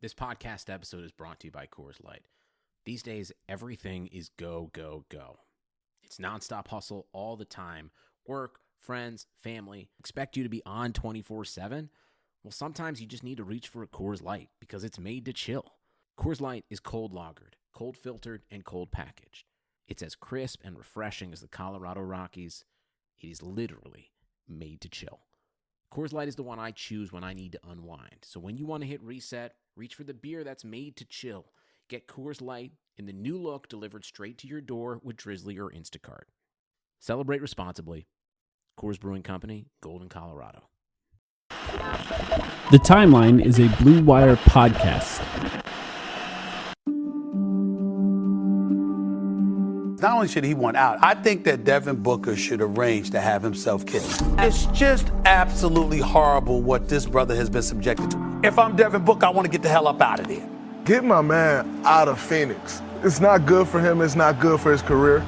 This podcast episode is brought to you by Coors Light. These days, everything is go, go, go. It's nonstop hustle all the time. Work, friends, family, expect you to be on 24/7. Well, sometimes you just need to reach for a Coors Light because it's made to chill. Coors Light is cold lagered, cold filtered, and cold packaged. It's as crisp and refreshing as the Colorado Rockies. It is literally made to chill. Coors Light is the one I choose when I need to unwind. So when you want to hit reset, reach for the beer that's made to chill. Get Coors Light in the new look delivered straight to your door with Drizzly or Instacart. Celebrate responsibly. Coors Brewing Company, Golden, Colorado. The Timeline is a Blue Wire podcast. Not only should he want out, I think that Devin Booker should arrange to have himself killed. It's just absolutely horrible what this brother has been subjected to. If I'm Devin Booker, I want to get the hell up out of there. Get my man out of Phoenix. It's not good for him. It's not good for his career.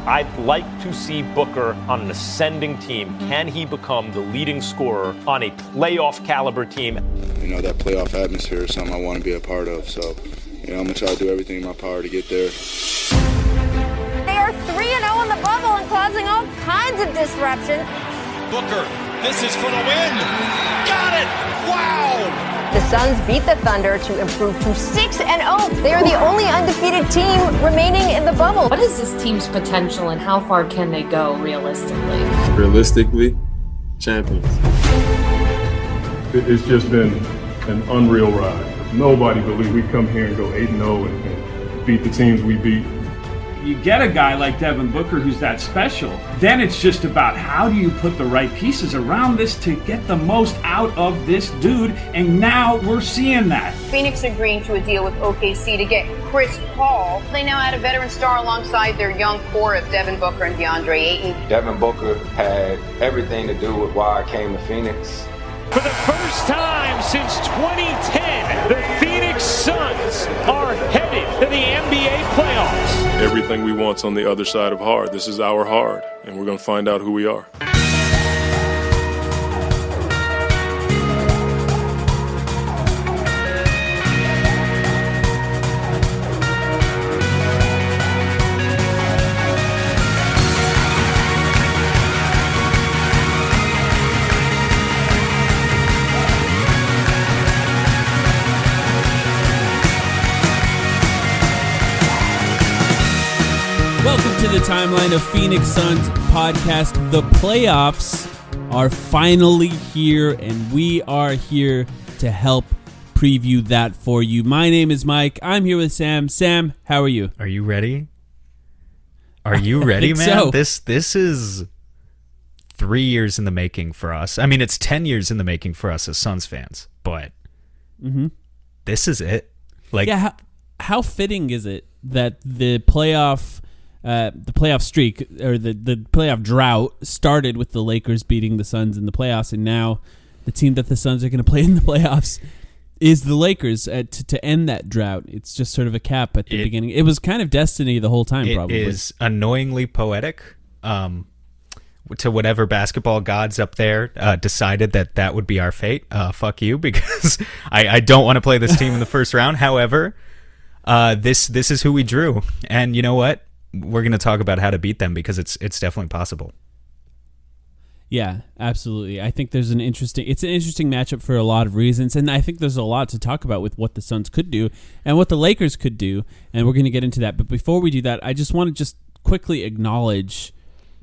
I'd like to see Booker on an ascending team. Can he become the leading scorer on a playoff caliber team? You know, that playoff atmosphere is something I want to be a part of. So, I'm going to try to do everything in my power to get there. They are 3-0 in the bubble and causing all kinds of disruption. Booker, this is for the win. Got it! Wow! The Suns beat the Thunder to improve to 6-0. They are the only undefeated team remaining in the bubble. What is this team's potential and how far can they go realistically? Realistically, champions. It's just been an unreal ride. Nobody believed we'd come here and go 8-0 and beat the teams we beat. You get a guy like Devin Booker who's that special, then it's just about how do you put the right pieces around this to get the most out of this dude, and now we're seeing that. Phoenix agreeing to a deal with OKC to get Chris Paul. They now add a veteran star alongside their young core of Devin Booker and DeAndre Ayton. Devin Booker had everything to do with why I came to Phoenix. For the first time since 2010, the Phoenix Suns are headed to the NBA playoffs. Everything we want's on the other side of hard. This is our hard, and we're going to find out who we are. Welcome to the Timeline of Phoenix Suns podcast. The playoffs are finally here, and we are here to help preview that for you. My name is Mike. I'm here with Sam. Sam, how are you? Are you ready? Are you ready, man? So. This is 3 years in the making for us. I mean, it's 10 years in the making for us as Suns fans, but this is it. How fitting is it that the playoff streak or the playoff drought started with the Lakers beating the Suns in the playoffs, and now the team that the Suns are going to play in the playoffs is the Lakers to end that drought. It's just sort of a cap at the beginning. It was kind of destiny the whole time, probably. It is annoyingly poetic to whatever basketball gods up there decided that would be our fate. Fuck you, because I don't want to play this team in the first round. However, this is who we drew, and you know what? We're going to talk about how to beat them because it's definitely possible. Yeah, absolutely. I think it's an interesting matchup for a lot of reasons, and I think there's a lot to talk about with what the Suns could do and what the Lakers could do, and we're going to get into that. But before we do that, I just want to just quickly acknowledge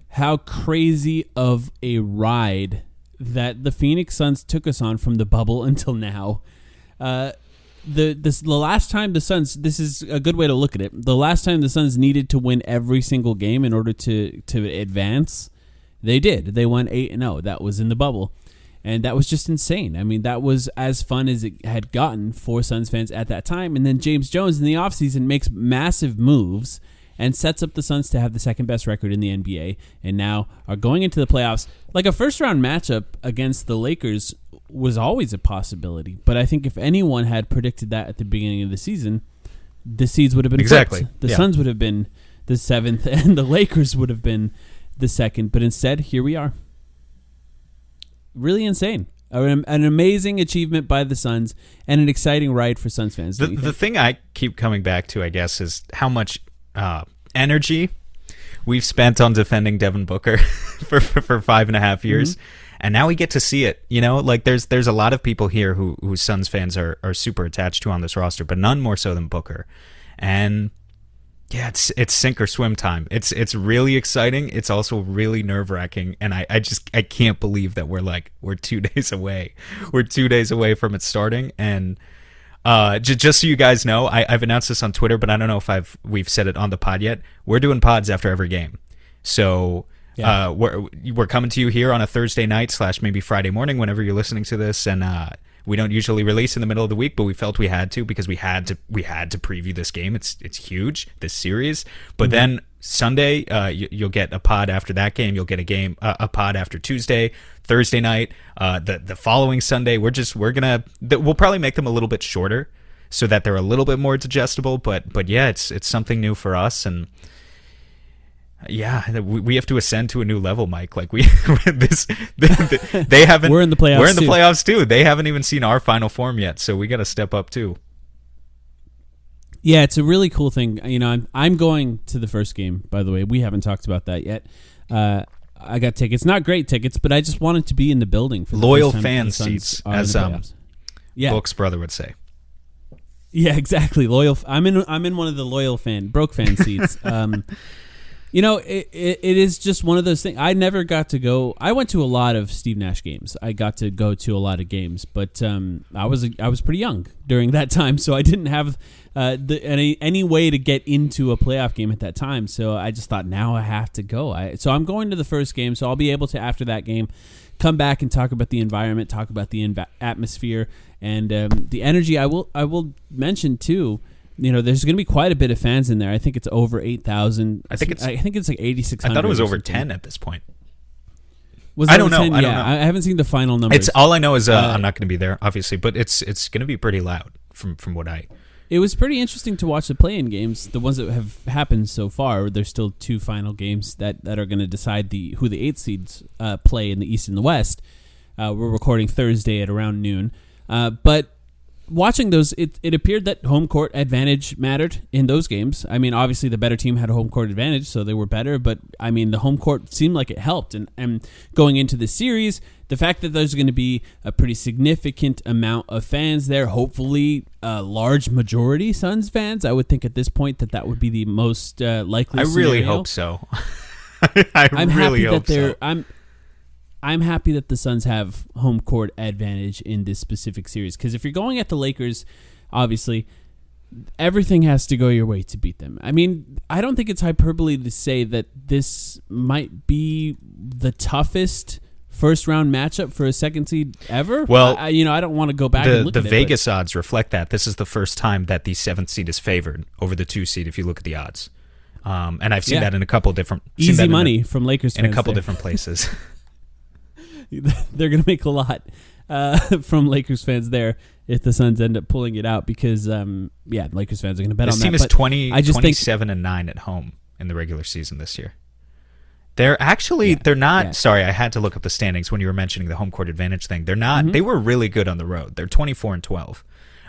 how crazy of a ride that the Phoenix Suns took us on from the bubble until now. The last time the Suns, this is a good way to look at it, the last time the Suns needed to win every single game in order to advance, they did. They won 8-0. That was in the bubble. And that was just insane. I mean, that was as fun as it had gotten for Suns fans at that time. And then James Jones in the offseason makes massive moves and sets up the Suns to have the second best record in the NBA, and now are going into the playoffs. Like, a first-round matchup against the Lakers was always a possibility, but I think if anyone had predicted that at the beginning of the season, the seeds would have been exactly flipped. The Suns would have been the 7th, and the Lakers would have been the 2nd, but instead, here we are. Really insane. An amazing achievement by the Suns and an exciting ride for Suns fans. The thing I keep coming back to, I guess, is how much energy we've spent on defending Devin Booker for 5.5 years. Mm-hmm. And now we get to see it, like there's a lot of people here who Suns fans are super attached to on this roster, but none more so than Booker. And yeah, it's sink or swim time. It's really exciting. It's also really nerve-wracking, and I can't believe that we're 2 days away. We're 2 days away from it starting, and just so you guys know, I've announced this on Twitter, but I don't know if we've said it on the pod yet. We're doing pods after every game, so. Yeah. We're coming to you here on a Thursday night / maybe Friday morning whenever you're listening to this, and we don't usually release in the middle of the week, but we felt we had to because we had to preview this game. It's huge, this series. But then Sunday, you'll get a pod after that game. You'll get a pod after Tuesday, Thursday night, the following Sunday. We'll probably make them a little bit shorter so that they're a little bit more digestible. But yeah, it's something new for us, and. Yeah, we have to ascend to a new level, Mike. Like they haven't. We're in the playoffs. We're in the playoffs too. They haven't even seen our final form yet, so we got to step up too. Yeah, it's a really cool thing. I'm going to the first game. By the way, we haven't talked about that yet. I got tickets, not great tickets, but I just wanted to be in the building for the loyal first time fan seats, as Book's brother would say. Yeah, exactly. Loyal. I'm in one of the broke fan seats. It is just one of those things. I never got to go. I went to a lot of Steve Nash games. I got to go to a lot of games, but I was pretty young during that time, so I didn't have any way to get into a playoff game at that time. So I just thought, now I have to go. So I'm going to the first game, so I'll be able to, after that game, come back and talk about the environment, talk about the atmosphere, and the energy. I will mention too. There's going to be quite a bit of fans in there. I think it's over 8,000. I think it's like 8,600. I thought it was over 10 at this point. I don't know. I haven't seen the final numbers. It's all I know is I'm not going to be there, obviously, but it's going to be pretty loud from what I. It was pretty interesting to watch the play-in games, the ones that have happened so far. There's still 2 final games that are going to decide who the 8 seeds play in the East and the West. We're recording Thursday at around noon, but. Watching those, it appeared that home court advantage mattered in those games. I mean, obviously the better team had a home court advantage, so they were better, but I mean, the home court seemed like it helped. And going into the series, the fact that there's going to be a pretty significant amount of fans there, hopefully a large majority Suns fans, I would think at this point that would be the most likely scenario. I really hope so. I'm really happy that I'm happy that the Suns have home court advantage in this specific series, because if you're going at the Lakers, obviously, everything has to go your way to beat them. I mean, I don't think it's hyperbole to say that this might be the toughest first-round matchup for a second seed ever. Well, I don't want to go back and look at it. The Vegas odds reflect that. This is the first time that the 7th seed is favored over the 2 seed if you look at the odds. And I've seen that in a couple different... Easy money from Lakers fans in a couple different places. They're going to make a lot from Lakers fans there if the Suns end up pulling it out because, Lakers fans are going to bet on that. This team is 27-9 at home in the regular season this year. They're not. Yeah. Sorry, I had to look up the standings when you were mentioning the home court advantage thing. They're not. Mm-hmm. They were really good on the road. They're 24-12.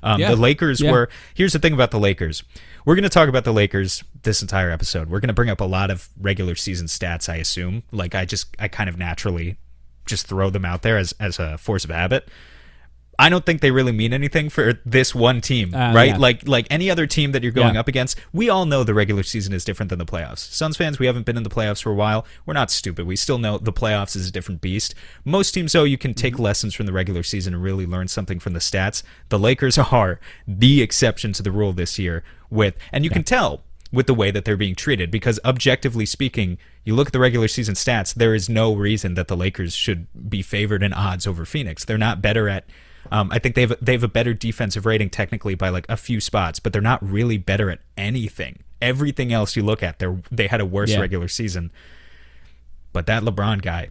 The Lakers were. Here's the thing about the Lakers. We're going to talk about the Lakers this entire episode. We're going to bring up a lot of regular season stats, I assume. Like I kind of naturally just throw them out there as a force of habit. I don't think they really mean anything for this one team, right? Yeah. Like any other team that you're going up against, we all know the regular season is different than the playoffs. Suns fans, we haven't been in the playoffs for a while. We're not stupid. We still know the playoffs is a different beast. Most teams, though, you can take lessons from the regular season and really learn something from the stats. The Lakers are the exception to the rule this year and you can tell with the way that they're being treated, because objectively speaking, you look at the regular season stats, there is no reason that the Lakers should be favored in odds over Phoenix. They're not better at I think they have a better defensive rating technically by like a few spots, but they're not really better at anything. Everything else you look at, they had a worse regular season. But that LeBron guy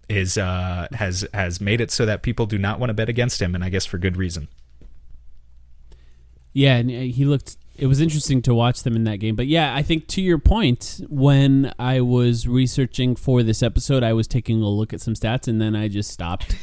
has made it so that people do not want to bet against him, and I guess for good reason. Yeah, and it was interesting to watch them in that game. But yeah, I think to your point, when I was researching for this episode, I was taking a look at some stats, and then I just stopped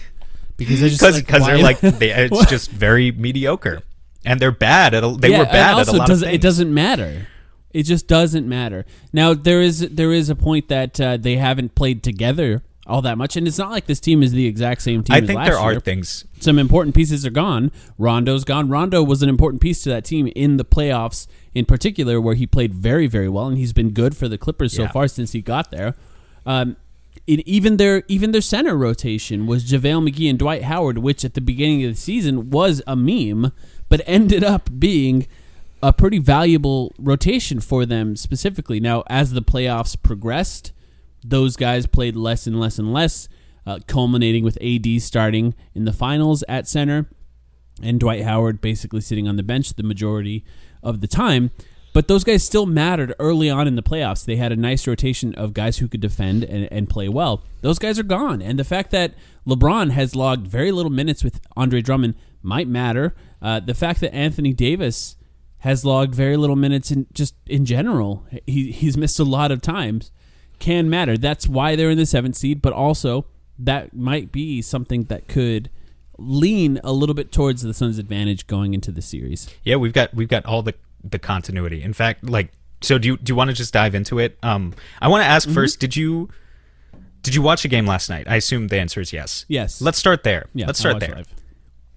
because they're just they're like it's just very mediocre, and they're bad at they were bad at a lot of things. It doesn't matter. It just doesn't matter. Now there is a point that they haven't played together all that much, and it's not like this team is the exact same team. I as think last there are year. things. Some important pieces are gone. Rondo's gone. Rondo was an important piece to that team in the playoffs, in particular, where he played very, very well, and he's been good for the Clippers so far since he got there. Even their center rotation was JaVale McGee and Dwight Howard, which at the beginning of the season was a meme, but ended up being a pretty valuable rotation for them specifically. Now, as the playoffs progressed, those guys played less and less and less, culminating with AD starting in the finals at center and Dwight Howard basically sitting on the bench the majority of the time. But those guys still mattered early on in the playoffs. They had a nice rotation of guys who could defend and play well. Those guys are gone. And the fact that LeBron has logged very little minutes with Andre Drummond might matter. The fact that Anthony Davis has logged very little minutes in general, he's missed a lot of times, can matter. That's why they're in the 7th seed, but also that might be something that could lean a little bit towards the Suns' advantage going into the series. Yeah, we've got all the continuity. In fact, so do you want to just dive into it? I want to ask first, did you watch a game last night? I assume the answer is yes. Yes. Let's start there. Yeah, Let's start there. Live.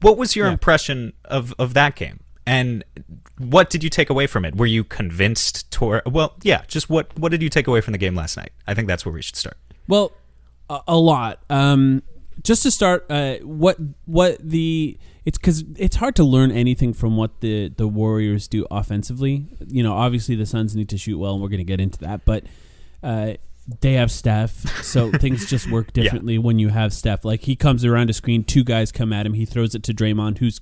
What was your impression of that game? And what did you take away from it? Were you convinced just what did you take away from the game last night? I think that's where we should start. Well, a lot. Just to start, it's because it's hard to learn anything from what the Warriors do offensively. You know, obviously the Suns need to shoot well, and we're going to get into that. But they have Steph, so things just work differently when you have Steph. Like, he comes around a screen, two guys come at him, he throws it to Draymond, who's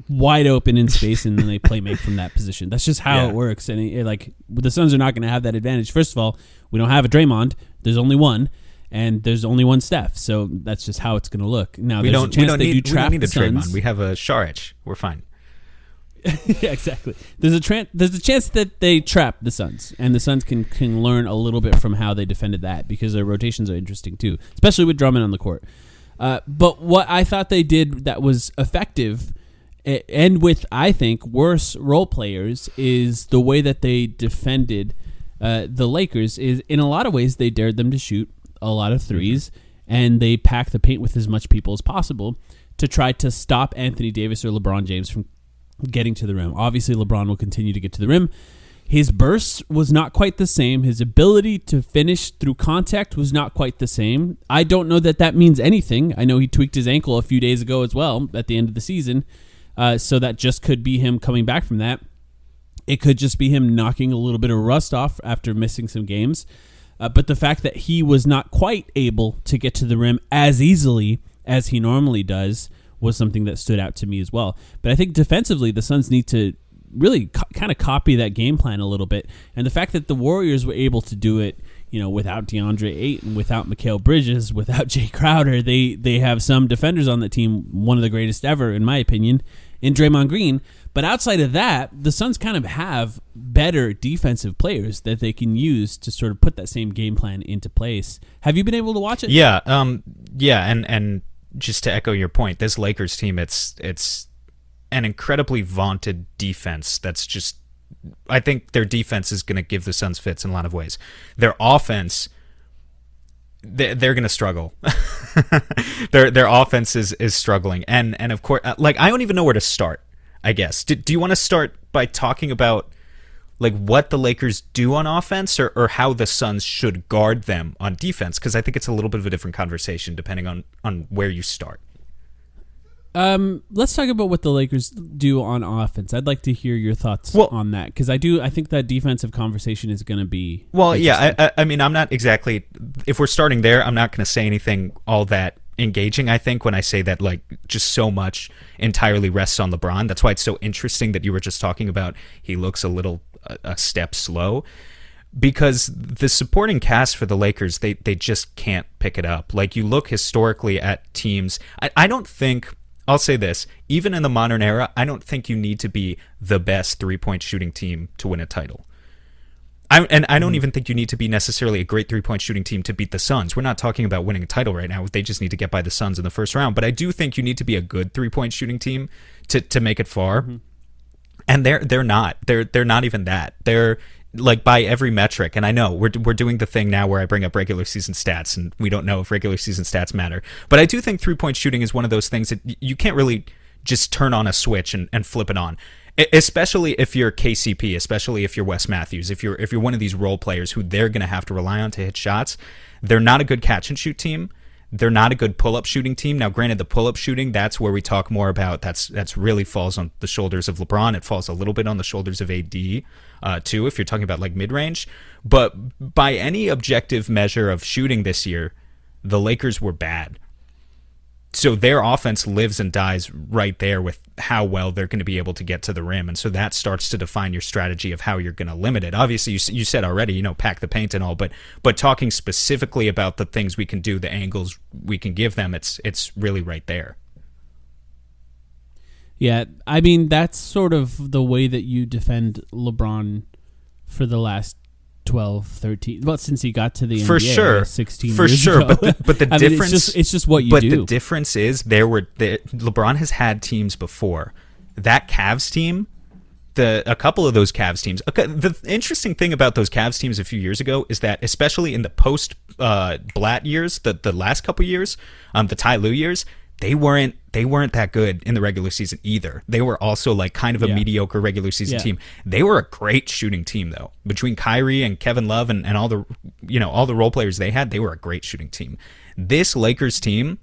wide open in space, and then they play make from that position. That's just how it works. And the Suns are not going to have that advantage. First of all, we don't have a Draymond. There's only one. And there's only one Steph, so that's just how it's going to look. Now, we don't need a Draymond. We have a Saric. We're fine. Yeah, exactly. There's a chance that they trap the Suns, and the Suns can learn a little bit from how they defended that, because their rotations are interesting too, especially with Drummond on the court. But what I thought they did that was effective, and with, I think, worse role players, is the way that they defended the Lakers. Is in a lot of ways they dared them to shoot a lot of threes, and they pack the paint with as much people as possible to try to stop Anthony Davis or LeBron James from getting to the rim. Obviously, LeBron will continue to get to the rim. His burst was not quite the same. His ability to finish through contact was not quite the same. I don't know that means anything. I know he tweaked his ankle a few days ago as well at the end of the season, so that just could be him coming back from that. It could just be him knocking a little bit of rust off after missing some games. But the fact that he was not quite able to get to the rim as easily as he normally does was something that stood out to me as well. But I think defensively, the Suns need to really kind of copy that game plan a little bit. And the fact that the Warriors were able to do it, without DeAndre Ayton, without Mikal Bridges, without Jay Crowder, they have some defenders on the team, one of the greatest ever, in my opinion, in Draymond Green. But outside of that, the Suns kind of have better defensive players that they can use to sort of put that same game plan into place. Have you been able to watch it? Yeah, and just to echo your point, this Lakers team, it's an incredibly vaunted defense. That's just, I think their defense is going to give the Suns fits in a lot of ways. Their offense, they're going to struggle. Their offense is struggling, and of course, I don't even know where to start. I guess. Do you want to start by talking about what the Lakers do on offense, or how the Suns should guard them on defense? Because I think it's a little bit of a different conversation depending on where you start. Let's talk about what the Lakers do on offense. I'd like to hear your thoughts on that, because I think that defensive conversation is going to be I mean, I'm not exactly, if we're starting there, I'm not going to say anything all that engaging. I think when I say that just so much entirely rests on LeBron. That's why it's so interesting that you were just talking about he looks a step slow, because the supporting cast for the Lakers, they just can't pick it up. You look historically at teams, I don't think, I'll say this, even in the modern era, I don't think you need to be the best 3-point shooting team to win a title. I don't even think you need to be necessarily a great 3-point shooting team to beat the Suns. We're not talking about winning a title right now. They just need to get by the Suns in the first round. But I do think you need to be a good 3-point shooting team to make it far. And they're not. They're not even that. They're like by every metric. And I know we're doing the thing now where I bring up regular season stats, and we don't know if regular season stats matter. But I do think 3-point shooting is one of those things that you can't really just turn on a switch and flip it on. Especially if you're KCP, especially if you're Wes Matthews, if you're one of these role players who they're going to have to rely on to hit shots. They're not a good catch and shoot team. They're not a good pull-up shooting team. Now, granted, the pull-up shooting, that's where we talk more about. That's really falls on the shoulders of LeBron. It falls a little bit on the shoulders of AD, too, if you're talking about like mid-range. But by any objective measure of shooting this year, the Lakers were bad. So their offense lives and dies right there with how well they're going to be able to get to the rim. And so that starts to define your strategy of how you're going to limit it. Obviously, you said already, pack the paint and all, but talking specifically about the things we can do, the angles we can give them, it's really right there. Yeah, I mean, that's sort of the way that you defend LeBron for the last 12, 13, well, since he got to the for NBA, sure, 16 for years sure. ago. But the difference, it's just what you but do. But the difference is LeBron has had teams before. That Cavs team, a couple of those Cavs teams. The interesting thing about those Cavs teams a few years ago is that, especially in the post Blatt years, the last couple years, the Ty Lue years, they weren't that good in the regular season either. They were also like kind of a mediocre regular season team. They were a great shooting team though. Between Kyrie and Kevin Love and all the all the role players they had, they were a great shooting team. This Lakers team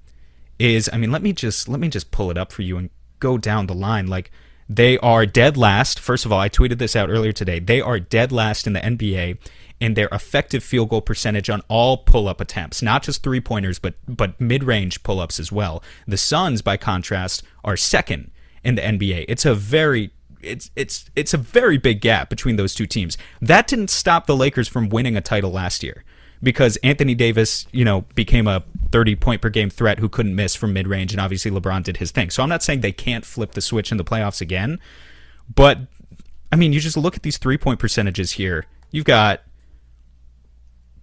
is, I mean, let me just pull it up for you and go down the line. Like, they are dead last. First of all, I tweeted this out earlier today. They are dead last in the NBA in their effective field goal percentage on all pull-up attempts, not just three-pointers, but mid-range pull-ups as well. The Suns, by contrast, are second in the NBA. It's a very big gap between those two teams. That didn't stop the Lakers from winning a title last year, because Anthony Davis, became a 30-point-per-game threat who couldn't miss from mid-range, and obviously LeBron did his thing. So I'm not saying they can't flip the switch in the playoffs again, but, I mean, you just look at these three-point percentages here. You've got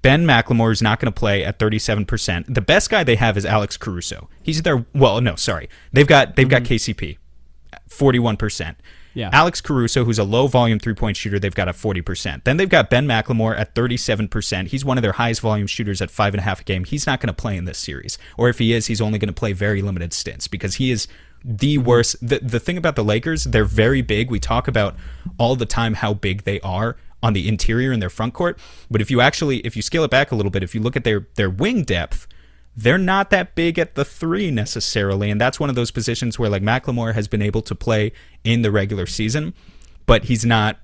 Ben McLemore is not going to play at 37%. The best guy they have is Alex Caruso. He's their, well, no, sorry. They've got KCP, 41%. Yeah. Alex Caruso, who's a low-volume three-point shooter, they've got at 40%. Then they've got Ben McLemore at 37%. He's one of their highest-volume shooters at 5.5 a game. He's not going to play in this series. Or if he is, he's only going to play very limited stints, because he is the worst. The thing about the Lakers, they're very big. We talk about all the time how big they are on the interior in their front court. But if you scale it back a little bit, if you look at their wing depth, they're not that big at the three necessarily, and that's one of those positions where, like, McLemore has been able to play in the regular season, but he's not.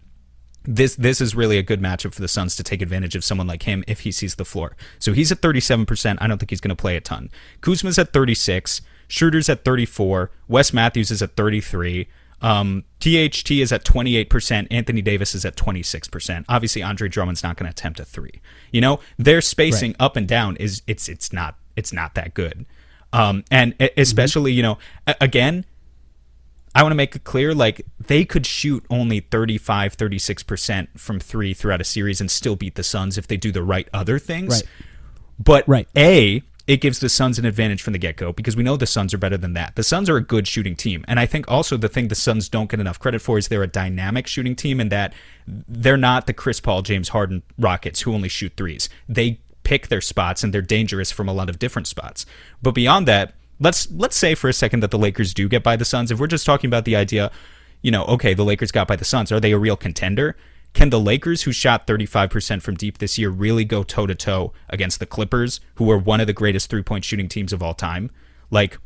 This is really a good matchup for the Suns to take advantage of someone like him if he sees the floor. So he's at 37%. I don't think he's going to play a ton. Kuzma's at 36. Schroeder's at 34. Wes Matthews is at 33. THT is at 28%. Anthony Davis is at 26%. Obviously, Andre Drummond's not going to attempt a three. Their spacing up and down is it's not that good. And especially, again, I want to make it clear, like, they could shoot only 35, 36% from three throughout a series and still beat the Suns if they do the right other things. But it gives the Suns an advantage from the get-go, because we know the Suns are better than that. The Suns are a good shooting team. And I think also the thing the Suns don't get enough credit for is they're a dynamic shooting team, in that they're not the Chris Paul, James Harden Rockets who only shoot threes. They pick their spots, and they're dangerous from a lot of different spots. But beyond that, let's say for a second that the Lakers do get by the Suns. If we're just talking about the idea, okay, the Lakers got by the Suns. Are they a real contender? Can the Lakers, who shot 35% from deep this year, really go toe-to-toe against the Clippers, who are one of the greatest three-point shooting teams of all time? Like,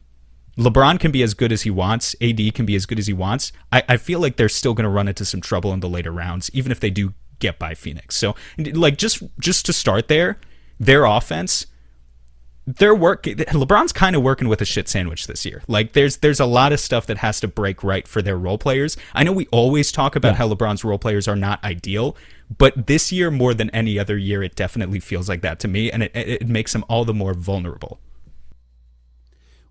LeBron can be as good as he wants. AD can be as good as he wants. I feel like they're still going to run into some trouble in the later rounds, even if they do get by Phoenix. So, like, just to start there, their offense, LeBron's kind of working with a shit sandwich this year. Like, there's a lot of stuff that has to break right for their role players. I know we always talk about how LeBron's role players are not ideal, but this year more than any other year, it definitely feels like that to me, and it makes them all the more vulnerable.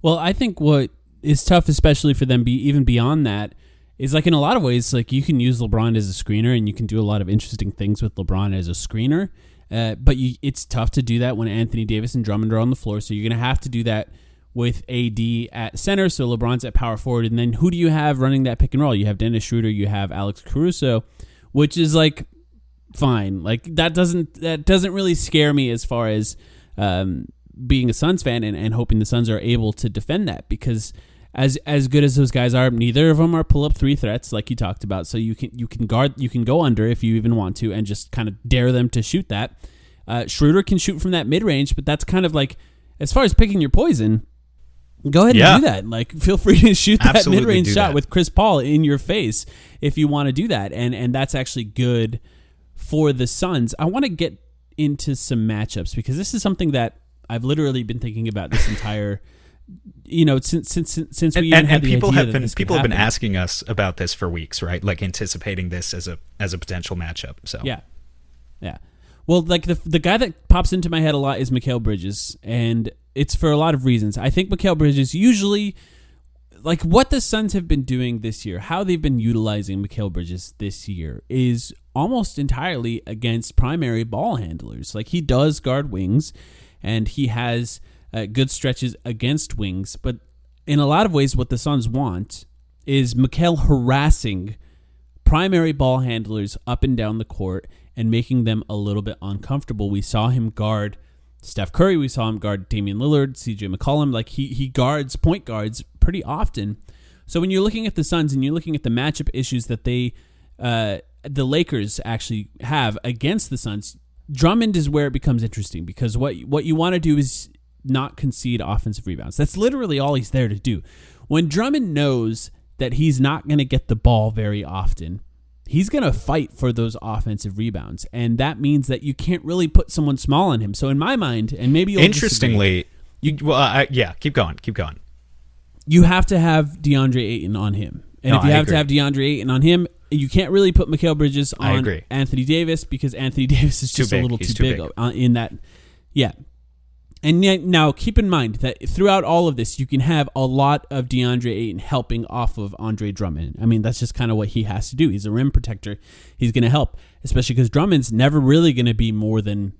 Well, I think what is tough, especially for them, even beyond that, is like in a lot of ways, like you can use LeBron as a screener and you can do a lot of interesting things with LeBron as a screener. But it's tough to do that when Anthony Davis and Drummond are on the floor. So you're going to have to do that with AD at center. So LeBron's at power forward. And then who do you have running that pick and roll? You have Dennis Schroeder, you have Alex Caruso, which is like fine. Like that doesn't really scare me as far as being a Suns fan and hoping the Suns are able to defend that, because as good as those guys are, neither of them are pull-up three threats like you talked about. So you can go under if you even want to and just kind of dare them to shoot that. Schroeder can shoot from that mid-range, but that's kind of like, as far as picking your poison, go ahead and do that. Like, feel free to shoot that mid-range shot with Chris Paul in your face if you want to do that. And that's actually good for the Suns. I want to get into some matchups because this is something that I've literally been thinking about this entire since we even had the people idea people have been asking us about this for weeks, right? Like anticipating this as a potential matchup. So yeah. Well, like the guy that pops into my head a lot is Mikal Bridges, and it's for a lot of reasons. I think Mikal Bridges usually, like what the Suns have been doing this year, how they've been utilizing Mikal Bridges this year is almost entirely against primary ball handlers. Like he does guard wings, and he has good stretches against wings, but in a lot of ways what the Suns want is Mikal harassing primary ball handlers up and down the court and making them a little bit uncomfortable. We saw him guard Steph Curry, we saw him guard Damian Lillard, CJ McCollum. Like he guards point guards pretty often. So when you're looking at the Suns and you're looking at the matchup issues that the Lakers actually have against the Suns, Drummond is where it becomes interesting, because what you want to do is not concede offensive rebounds. That's literally all he's there to do. When Drummond knows that he's not going to get the ball very often, he's going to fight for those offensive rebounds, and that means that you can't really put someone small on him. So in my mind, and maybe you'll interestingly, keep going. You have to have DeAndre Ayton on him, and if you have to have DeAndre Ayton on him, you can't really put Mikal Bridges on Anthony Davis, because Anthony Davis is just a little too big in that. Yeah. And now keep in mind that throughout all of this, you can have a lot of DeAndre Ayton helping off of Andre Drummond. I mean, that's just kind of what he has to do. He's a rim protector. He's going to help, especially because Drummond's never really going to be more than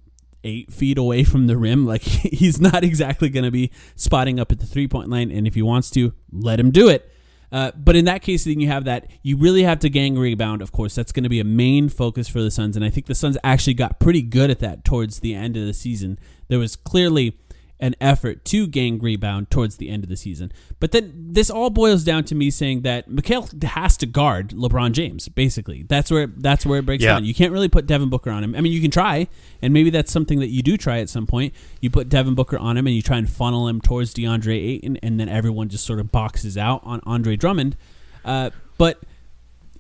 8 feet away from the rim. Like, he's not exactly going to be spotting up at the three-point line, and if he wants to, let him do it. But in that case, then you have that. You really have to gang rebound, of course. That's going to be a main focus for the Suns, and I think the Suns actually got pretty good at that towards the end of the season. There was clearly an effort to gang rebound towards the end of the season. But then this all boils down to me saying that Mikal has to guard LeBron James, basically. That's where it breaks down. You can't really put Devin Booker on him. I mean, you can try, and maybe that's something that you do try at some point. You put Devin Booker on him, and you try and funnel him towards DeAndre Ayton, and then everyone just sort of boxes out on Andre Drummond. But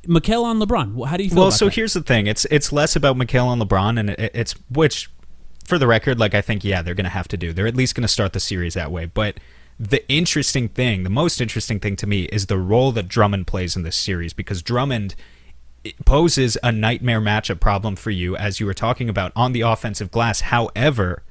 Mikal on LeBron, how do you feel about that? Here's the thing. It's less about Mikal on LeBron, and it's which... For the record, like I think, they're going to have to do. They're at least going to start the series that way. But the most interesting thing to me is the role that Drummond plays in this series, because Drummond poses a nightmare matchup problem for you, as you were talking about, on the offensive glass. However,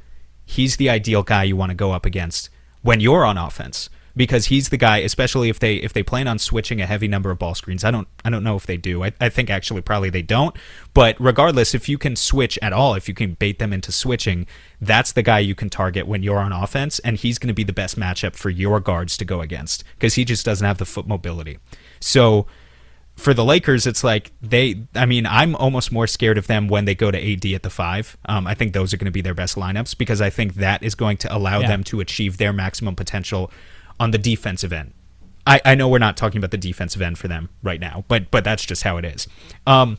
he's the ideal guy you want to go up against when you're on offense, because he's the guy, especially if they plan on switching a heavy number of ball screens. I don't know if they do. I think actually probably they don't. But regardless, if you can switch at all, if you can bait them into switching, that's the guy you can target when you're on offense, and he's going to be the best matchup for your guards to go against, because he just doesn't have the foot mobility. So for the Lakers, it's like I'm almost more scared of them when they go to AD at the 5. I think those are going to be their best lineups, because I think that is going to allow them to achieve their maximum potential on the defensive end. I know we're not talking about the defensive end for them right now, but that's just how it is. To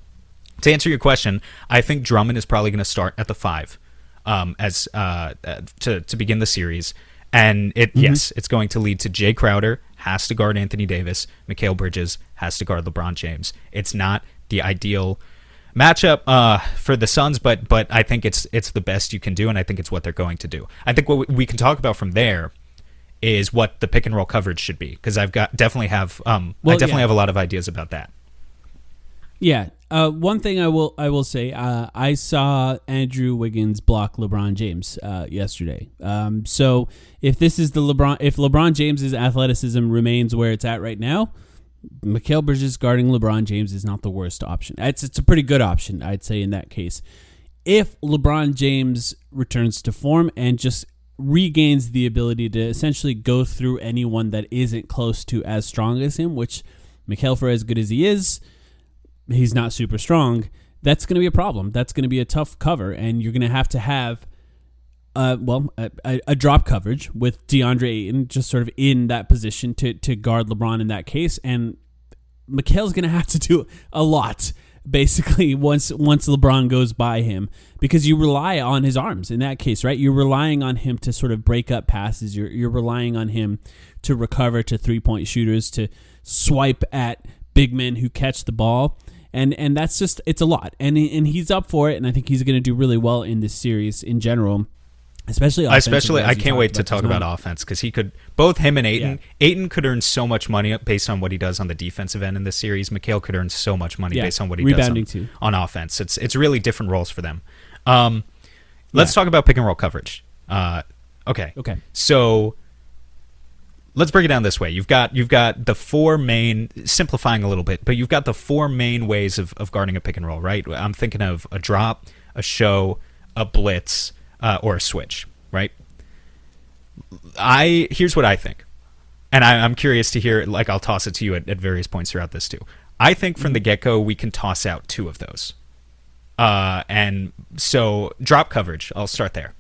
answer your question, I think Drummond is probably going to start at the 5 to begin the series. And yes, it's going to lead to Jay Crowder has to guard Anthony Davis, Mikal Bridges has to guard LeBron James. It's not the ideal matchup for the Suns, but I think it's the best you can do, and I think it's what they're going to do. I think what we can talk about from there is what the pick and roll coverage should be, because I definitely have a lot of ideas about that. Yeah. One thing I will say, I saw Andrew Wiggins block LeBron James yesterday. So if this is if LeBron James's athleticism remains where it's at right now, Mikal Bridges guarding LeBron James is not the worst option. It's a pretty good option, I'd say, in that case. If LeBron James returns to form and just regains the ability to essentially go through anyone that isn't close to as strong as him, which Mikal, for as good as he is, he's not super strong, that's going to be a problem. That's going to be a tough cover, and you're going to have a drop coverage with DeAndre Ayton just sort of in that position to guard LeBron in that case, and Mikal's going to have to do a lot basically once LeBron goes by him, because you rely on his arms in that case, right? You're relying on him to sort of break up passes. You're relying on him to recover to three-point shooters, to swipe at big men who catch the ball. And that's just, it's a lot. And he's up for it, and I think he's going to do really well in this series in general. Especially, I can't wait to talk about offense, because both him and Ayton. Yeah. Ayton could earn so much money based on what he does on the defensive end in this series. Mikal could earn so much money based on what he does on offense. It's really different roles for them. Let's talk about pick and roll coverage. Okay. So let's break it down this way. You've got the four main, simplifying a little bit, but you've got the four main ways of guarding a pick and roll, right? I'm thinking of a drop, a show, a blitz, or a switch, right? Here's what I think, and I'm curious to hear. Like, I'll toss it to you at various points throughout this too. I think from the get-go we can toss out two of those, and so drop coverage. I'll start there.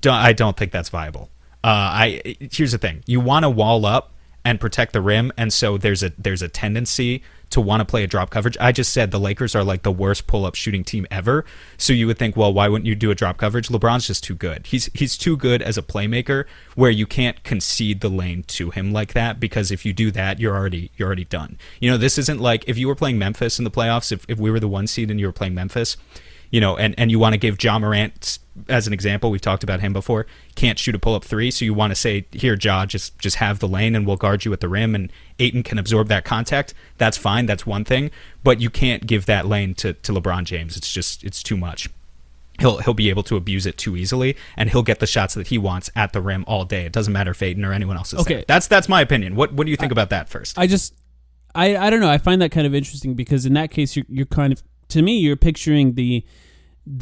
I don't think that's viable. Here's the thing: you want to wall up and protect the rim, and so there's a tendency to want to play a drop coverage. I just said the Lakers are like the worst pull-up shooting team ever, so you would think, well, why wouldn't you do a drop coverage? LeBron's just too good. He's too good as a playmaker, where you can't concede the lane to him like that, because if you do that, you're already done. You know, this isn't like if you were playing Memphis in the playoffs, if we were the 1 seed and you were playing Memphis, you know, and you want to give Ja Morant as an example, we've talked about him before, can't shoot a pull-up three, so you want to say, here, Ja, just have the lane and we'll guard you at the rim, and Ayton can absorb that contact. That's fine, that's one thing, but you can't give that lane to LeBron James. It's too much. He'll be able to abuse it too easily, and he'll get the shots that he wants at the rim all day. It doesn't matter if Ayton or anyone else is there. That's my opinion. What do you think about that first? I don't know. I find that kind of interesting, because in that case, you're kind of, to me, you're picturing the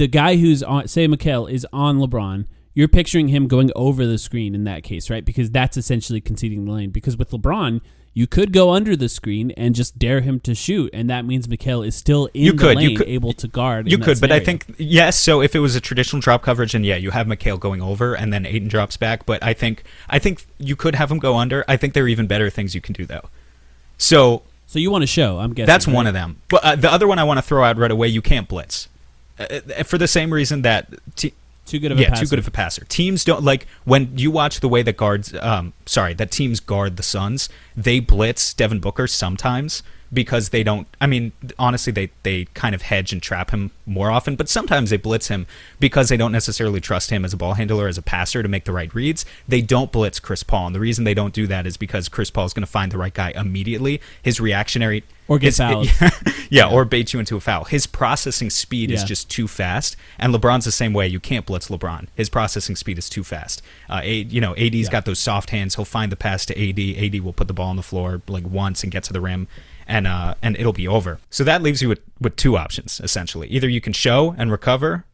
guy who's on, say Mikal is on LeBron, you're picturing him going over the screen in that case, right? Because that's essentially conceding the lane. Because with LeBron, you could go under the screen and just dare him to shoot, and that means Mikal is still in the lane, able to guard. You could, but I think, yes, so if it was a traditional drop coverage, and you have Mikal going over, and then Ayton drops back, but I think you could have him go under. I think there are even better things you can do, though. So you want to show, I'm guessing. That's right? One of them. But the other one I want to throw out right away, you can't blitz. For the same reason that too good of a passer. Teams don't like, when you watch the way that teams guard the Suns, they blitz Devin Booker sometimes because they don't. I mean, honestly, they kind of hedge and trap him more often, but sometimes they blitz him because they don't necessarily trust him as a ball handler, as a passer, to make the right reads. They don't blitz Chris Paul, and the reason they don't do that is because Chris Paul is going to find the right guy immediately. His reactionary or get fouled. Or bait you into a foul. His processing speed is just too fast, and LeBron's the same way. You can't blitz LeBron. His processing speed is too fast. AD's got those soft hands. He'll find the pass to AD. AD will put the ball on the floor like once and get to the rim, and it'll be over. So that leaves you with two options, essentially. Either you can show and recover,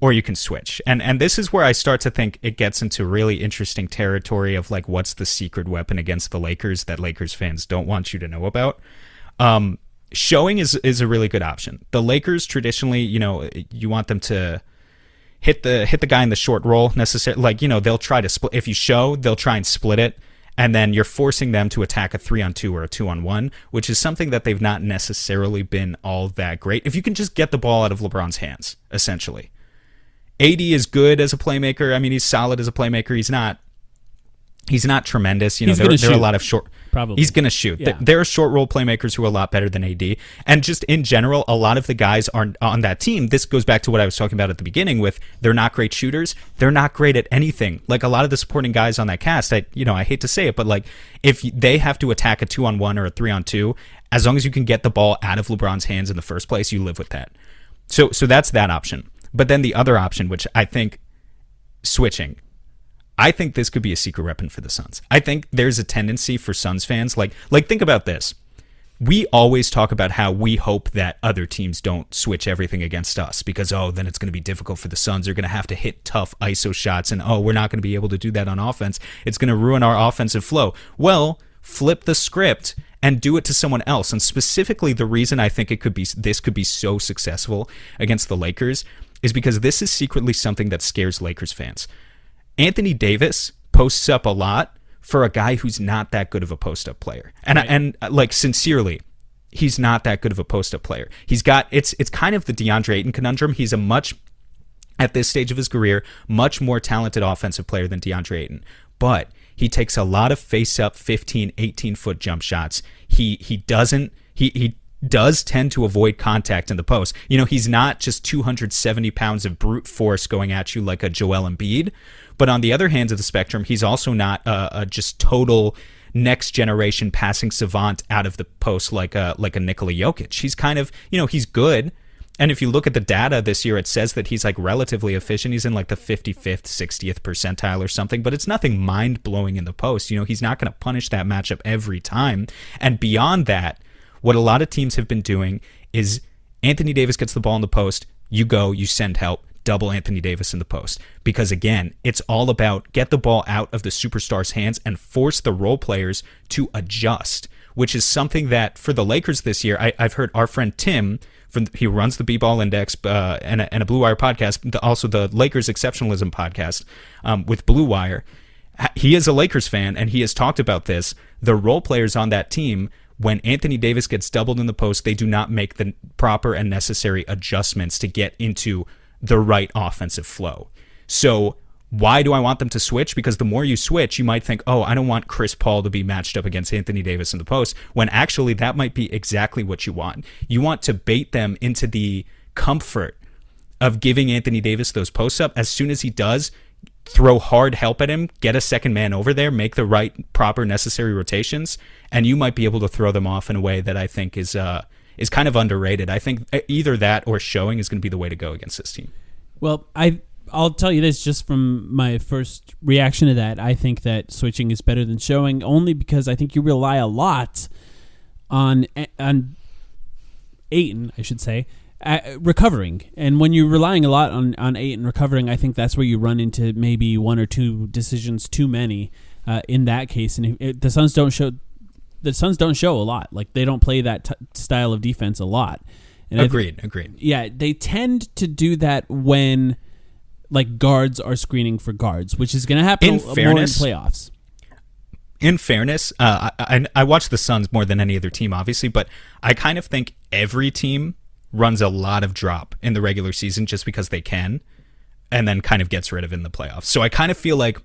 or you can switch. And this is where I start to think it gets into really interesting territory of like, what's the secret weapon against the Lakers that Lakers fans don't want you to know about. Showing is a really good option. The Lakers traditionally, you want them to hit the guy in the short roll necessarily. Like, they'll try to split. If you show, they'll try and split it, and then you're forcing them to attack a 3-on-2 or a 2-on-1, which is something that they've not necessarily been all that great. If you can just get the ball out of LeBron's hands, essentially. AD is good as a playmaker. I mean, he's solid as a playmaker. He's not tremendous. There are a lot of short. Probably. He's going to shoot. Yeah. There are short role playmakers who are a lot better than AD. And just in general, a lot of the guys on that team, this goes back to what I was talking about at the beginning with, they're not great shooters. They're not great at anything. Like a lot of the supporting guys on that cast, I hate to say it, but like if they have to attack a 2-on-1 or a 3-on-2, as long as you can get the ball out of LeBron's hands in the first place, you live with that. So that's that option. But then the other option, which I think switching, I think this could be a secret weapon for the Suns. I think there's a tendency for Suns fans, like think about this. We always talk about how we hope that other teams don't switch everything against us because, then it's going to be difficult for the Suns. They're going to have to hit tough ISO shots and, we're not going to be able to do that on offense. It's going to ruin our offensive flow. Well, flip the script and do it to someone else. And specifically, the reason I think this could be so successful against the Lakers is because this is secretly something that scares Lakers fans. Anthony Davis posts up a lot for a guy who's not that good of a post-up player. And sincerely, he's not that good of a post-up player. He's got it's kind of the DeAndre Ayton conundrum. He's at this stage of his career, much more talented offensive player than DeAndre Ayton. But he takes a lot of face-up 15, 18-foot jump shots. He does tend to avoid contact in the post. He's not just 270 pounds of brute force going at you like a Joel Embiid. But on the other hand of the spectrum, he's also not a just total next generation passing savant out of the post like a Nikola Jokic. He's kind of, he's good. And if you look at the data this year, it says that he's like relatively efficient. He's in like the 55th, 60th percentile or something, but it's nothing mind blowing in the post. He's not going to punish that matchup every time. And beyond that, what a lot of teams have been doing is Anthony Davis gets the ball in the post, you go, you send help, double Anthony Davis in the post. Because again, it's all about get the ball out of the superstar's hands and force the role players to adjust, which is something that for the Lakers this year, I've heard our friend Tim, he runs the B-Ball Index and a Blue Wire podcast, also the Lakers Exceptionalism podcast with Blue Wire. He is a Lakers fan, and he has talked about this. The role players on that team, when Anthony Davis gets doubled in the post, they do not make the proper and necessary adjustments to get into the right offensive flow. So why do I want them to switch? Because the more you switch, you might think, I don't want Chris Paul to be matched up against Anthony Davis in the post, when actually that might be exactly what you want. You want to bait them into the comfort of giving Anthony Davis those posts up. As soon as he does, throw hard help at him, get a second man over there, make the right, proper, necessary rotations, and you might be able to throw them off in a way that I think is kind of underrated. I think either that or showing is going to be the way to go against this team. Well, I'll tell you this just from my first reaction to that. I think that switching is better than showing, only because I think you rely a lot on Ayton, I should say, recovering. And when you're relying a lot on Ayton recovering, I think that's where you run into maybe one or two decisions too many in that case. And the Suns don't show a lot. Like, they don't play that style of defense a lot. And Agreed. Yeah, they tend to do that when like guards are screening for guards, which is going to happen more in playoffs. In fairness, I watch the Suns more than any other team, obviously, but I kind of think every team runs a lot of drop in the regular season just because they can, and then kind of gets rid of it in the playoffs. So I kind of feel like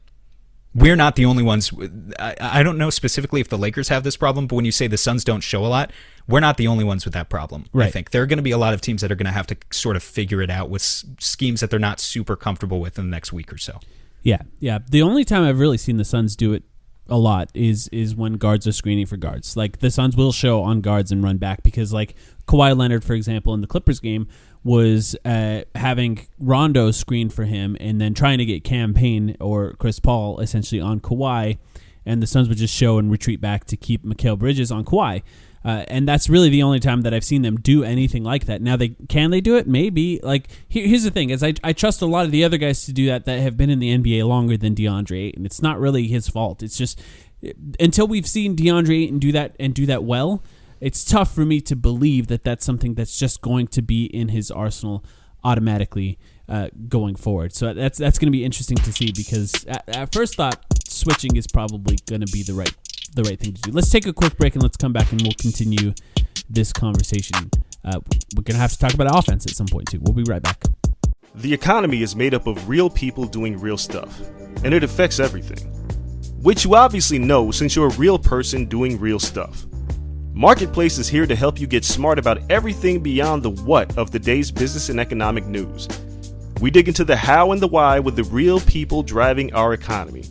we're not the only ones. I don't know specifically if the Lakers have this problem, but when you say the Suns don't show a lot, we're not the only ones with that problem. Right. I think there are going to be a lot of teams that are going to have to sort of figure it out with schemes that they're not super comfortable with in the next week or so. Yeah. The only time I've really seen the Suns do it a lot is when guards are screening for guards. Like, the Suns will show on guards and run back because, like, Kawhi Leonard, for example, in the Clippers game was having Rondo screen for him and then trying to get Cam Payne or Chris Paul essentially on Kawhi, and the Suns would just show and retreat back to keep Mikal Bridges on Kawhi. And that's really the only time that I've seen them do anything like that. Now, can they do it? Maybe. Like, here's the thing: is I trust a lot of the other guys to do that have been in the NBA longer than DeAndre Ayton. It's not really his fault. It's just until we've seen DeAndre Ayton do that well, it's tough for me to believe that that's something that's just going to be in his arsenal automatically going forward. So that's going to be interesting to see, because at first thought, switching is probably going to be the right thing to do. Let's take a quick break and let's come back and we'll continue this conversation. We're going to have to talk about offense at some point too. We'll be right back. The economy is made up of real people doing real stuff, and it affects everything, which you obviously know since you're a real person doing real stuff. Marketplace is here to help you get smart about everything beyond the what of the day's business and economic news. We dig into the how and the why with the real people driving our economy.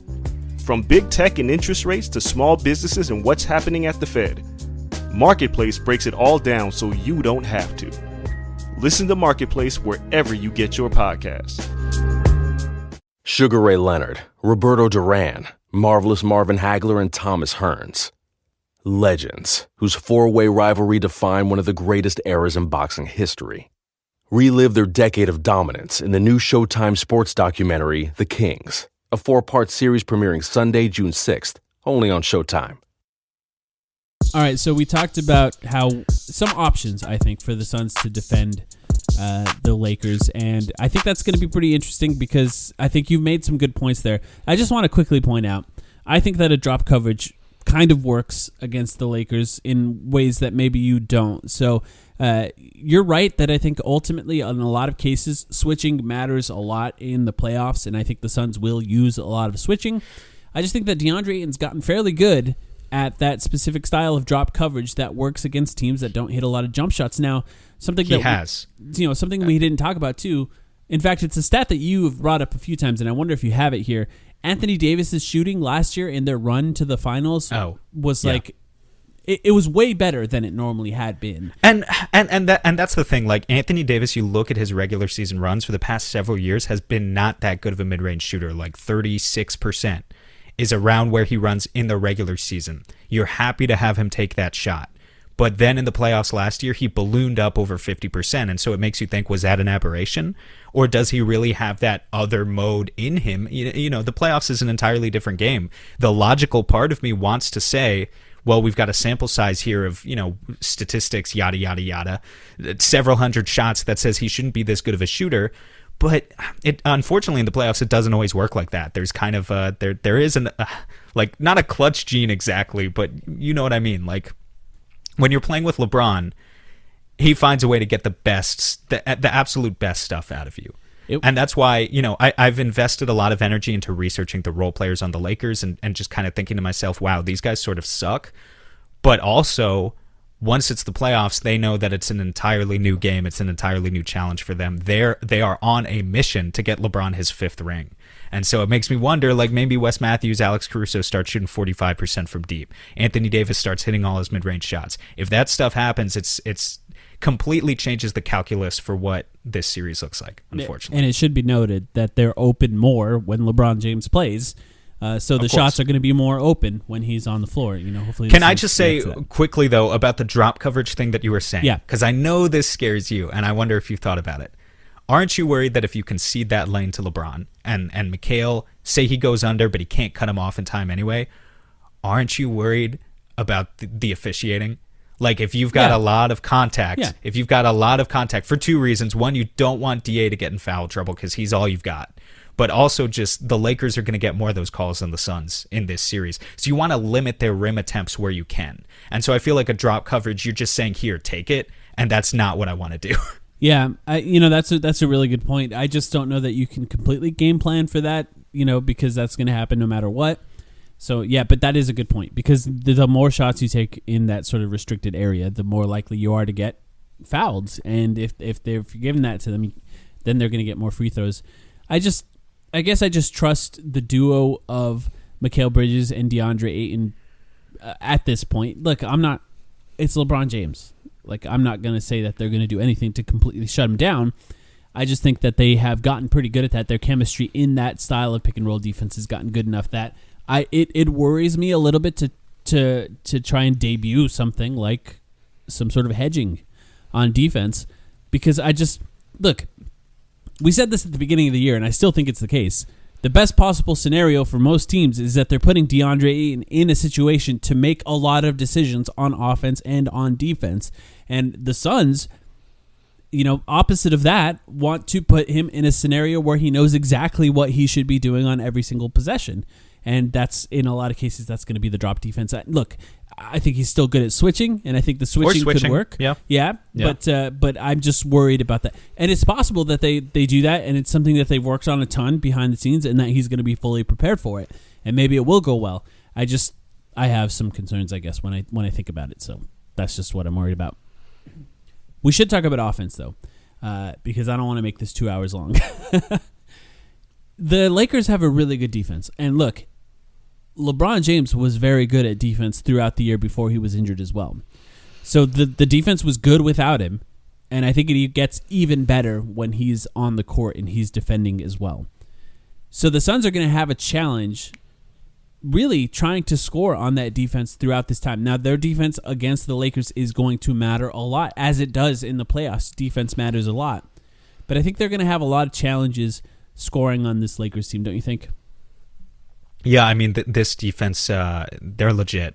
From big tech and interest rates to small businesses and what's happening at the Fed, Marketplace breaks it all down so you don't have to. Listen to Marketplace wherever you get your podcasts. Sugar Ray Leonard, Roberto Duran, Marvelous Marvin Hagler, and Thomas Hearns. Legends, whose four-way rivalry defined one of the greatest eras in boxing history. Relive their decade of dominance in the new Showtime sports documentary, The Kings, a 4-part series premiering Sunday, June 6th, only on Showtime. All right, so we talked about how some options, I think, for the Suns to defend the Lakers, and I think that's going to be pretty interesting because I think you've made some good points there. I just want to quickly point out, I think that a drop coverage kind of works against the Lakers in ways that maybe you don't. So you're right that I think ultimately in a lot of cases, switching matters a lot in the playoffs, and I think the Suns will use a lot of switching. I just think that DeAndre Ayton's gotten fairly good at that specific style of drop coverage that works against teams that don't hit a lot of jump shots. Now, something something we didn't talk about too. In fact, it's a stat that you have brought up a few times, and I wonder if you have it here. Anthony Davis's shooting last year in their run to the finals was like it was way better than it normally had been. And that's the thing. Like Anthony Davis, you look at his regular season runs for the past several years, has been not that good of a mid-range shooter, like 36%. Is around where he runs in the regular season. You're happy to have him take that shot. But then in the playoffs last year, he ballooned up over 50%. And so it makes you think, was that an aberration? Or does he really have that other mode in him? You know, the playoffs is an entirely different game. The logical part of me wants to say, well, we've got a sample size here of, statistics, yada, yada, yada, several hundred shots that says he shouldn't be this good of a shooter. But it unfortunately in the playoffs it doesn't always work like that. There's kind of there is an like not a clutch gene exactly, but you know what I mean. Like when you're playing with LeBron, he finds a way to get the absolute best stuff out of you. And that's why I've invested a lot of energy into researching the role players on the Lakers and just kind of thinking to myself, wow, these guys sort of suck. But also, once it's the playoffs, they know that it's an entirely new game. It's an entirely new challenge for them. They are on a mission to get LeBron his 5th ring. And so it makes me wonder, like maybe Wes Matthews, Alex Caruso start shooting 45% from deep. Anthony Davis starts hitting all his mid-range shots. If that stuff happens, it's completely changes the calculus for what this series looks like, unfortunately. And it should be noted that they're open more when LeBron James plays. So the shots are going to be more open when he's on the floor. Hopefully. Can I just say quickly though about the drop coverage thing that you were saying? Yeah. Because I know this scares you, and I wonder if you've thought about it. Aren't you worried that if you concede that lane to LeBron and Mikal, say he goes under, but he can't cut him off in time anyway? Aren't you worried about the officiating? Like if you've got a lot of contact, if you've got a lot of contact for two reasons. One, you don't want DA to get in foul trouble because he's all you've got. But also just the Lakers are going to get more of those calls than the Suns in this series. So you want to limit their rim attempts where you can. And so I feel like a drop coverage, you're just saying, here, take it. And that's not what I want to do. Yeah, that's a really good point. I just don't know that you can completely game plan for that, because that's going to happen no matter what. So, yeah, but that is a good point because the more shots you take in that sort of restricted area, the more likely you are to get fouled. And if they're giving that to them, then they're going to get more free throws. I guess I just trust the duo of Mikal Bridges and DeAndre Ayton at this point. Look, it's LeBron James. Like, I'm not going to say that they're going to do anything to completely shut him down. I just think that they have gotten pretty good at that. Their chemistry in that style of pick and roll defense has gotten good enough that it worries me a little bit to try and debut something like some sort of hedging on defense because look, we said this at the beginning of the year, and I still think it's the case. The best possible scenario for most teams is that they're putting DeAndre Ayton in a situation to make a lot of decisions on offense and on defense. And the Suns, opposite of that, want to put him in a scenario where he knows exactly what he should be doing on every single possession. And that's, in a lot of cases, that's going to be the drop defense. Look, I think he's still good at switching, and I think the switching could work. Yeah. But I'm just worried about that. And it's possible that they do that, and it's something that they've worked on a ton behind the scenes, and that he's going to be fully prepared for it. And maybe it will go well. I have some concerns, I guess, when I think about it. So that's just what I'm worried about. We should talk about offense, though, because I don't want to make this 2 hours long. The Lakers have a really good defense. And look, LeBron James was very good at defense throughout the year before he was injured as well. So the defense was good without him, and I think it gets even better when he's on the court and he's defending as well. So the Suns are going to have a challenge really trying to score on that defense throughout this time. Now, their defense against the Lakers is going to matter a lot, as it does in the playoffs. Defense matters a lot. But I think they're going to have a lot of challenges scoring on this Lakers team, don't you think? Yeah, I mean, this defense, they're legit.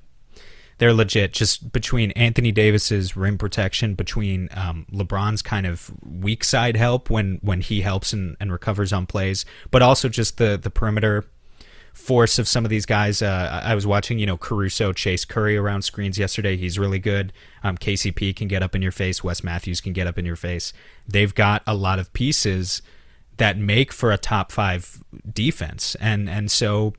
They're legit. Just between Anthony Davis's rim protection, between LeBron's kind of weak side help when he helps and recovers on plays, but also just the perimeter force of some of these guys. I was watching, Caruso chase Curry around screens yesterday. He's really good. KCP can get up in your face. Wes Matthews can get up in your face. They've got a lot of pieces that make for a top 5 defense. And so,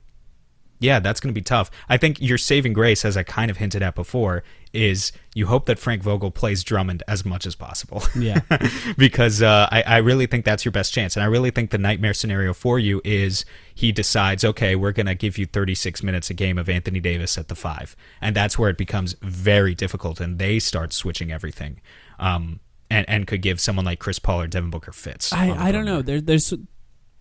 yeah, that's going to be tough. I think your saving grace, as I kind of hinted at before, is you hope that Frank Vogel plays Drummond as much as possible. Yeah. Because I really think that's your best chance. And I really think the nightmare scenario for you is he decides, okay, we're going to give you 36 minutes a game of Anthony Davis at the 5. And that's where it becomes very difficult, and they start switching everything. And could give someone like Chris Paul or Devin Booker fits. I don't know. There's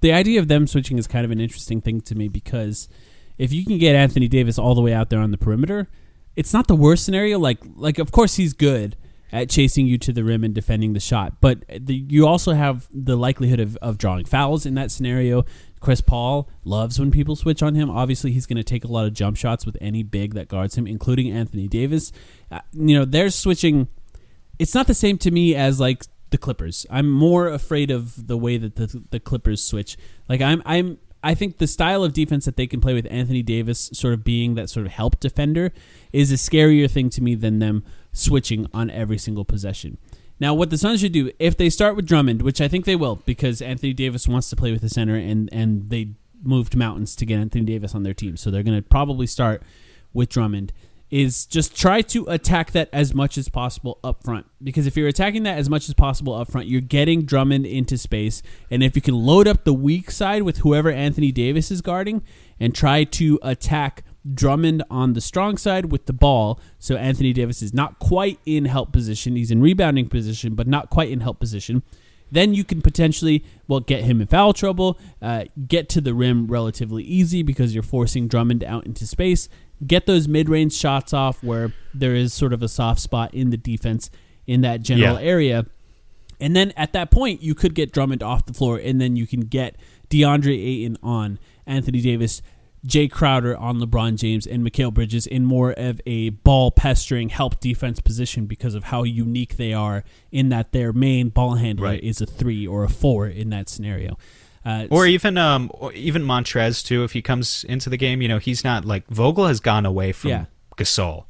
the idea of them switching is kind of an interesting thing to me, because if you can get Anthony Davis all the way out there on the perimeter, it's not the worst scenario. Like of course he's good at chasing you to the rim and defending the shot, but you also have the likelihood of drawing fouls in that scenario. Chris Paul loves when people switch on him. Obviously, he's going to take a lot of jump shots with any big that guards him, including Anthony Davis. They're switching. It's not the same to me as like the Clippers. I'm more afraid of the way that the Clippers switch. Like I think the style of defense that they can play with Anthony Davis sort of being that sort of help defender is a scarier thing to me than them switching on every single possession. Now, what the Suns should do, if they start with Drummond, which I think they will, because Anthony Davis wants to play with the center, and they moved mountains to get Anthony Davis on their team, so they're going to probably start with Drummond, is just try to attack that as much as possible up front. Because if you're attacking that as much as possible up front, you're getting Drummond into space. And if you can load up the weak side with whoever Anthony Davis is guarding and try to attack Drummond on the strong side with the ball, so Anthony Davis is not quite in help position, he's in rebounding position, but not quite in help position, then you can potentially, get him in foul trouble, get to the rim relatively easy because you're forcing Drummond out into space, get those mid-range shots off where there is sort of a soft spot in the defense in that general area. And then at that point, you could get Drummond off the floor, and then you can get DeAndre Ayton on Anthony Davis, Jay Crowder on LeBron James, and Mikal Bridges in more of a ball-pestering help defense position because of how unique they are in that their main ball handler is a 3 or a 4 in that scenario. Or even Montrez too. If he comes into the game, he's not like Vogel has gone away from Gasol.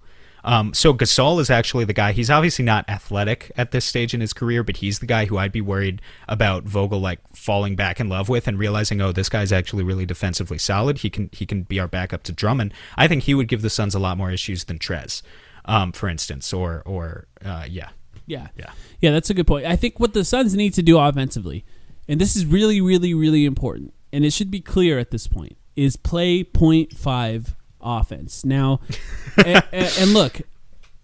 So Gasol is actually the guy. He's obviously not athletic at this stage in his career, but he's the guy who I'd be worried about Vogel like falling back in love with and realizing, oh, this guy's actually really defensively solid. He can be our backup to Drummond. I think he would give the Suns a lot more issues than Trez, for instance. Yeah, that's a good point. I think what the Suns need to do offensively, and this is really, really, really important, and it should be clear at this point, is play 0.5 offense. Now, and look,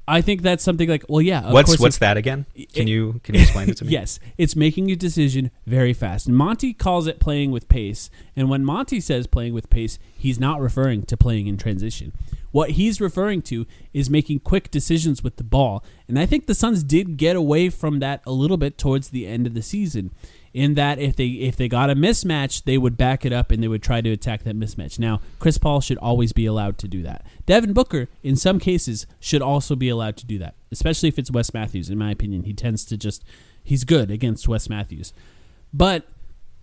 I think that's something like, what's that again? Can you explain it to me? Yes, it's making a decision very fast. And Monty calls it playing with pace. And when Monty says playing with pace, he's not referring to playing in transition. What he's referring to is making quick decisions with the ball. And I think the Suns did get away from that a little bit towards the end of the season, in that if they got a mismatch, they would back it up and they would try to attack that mismatch. Now, Chris Paul should always be allowed to do that. Devin Booker, in some cases, should also be allowed to do that, especially if it's Wes Matthews. In my opinion, he tends to he's good against Wes Matthews. But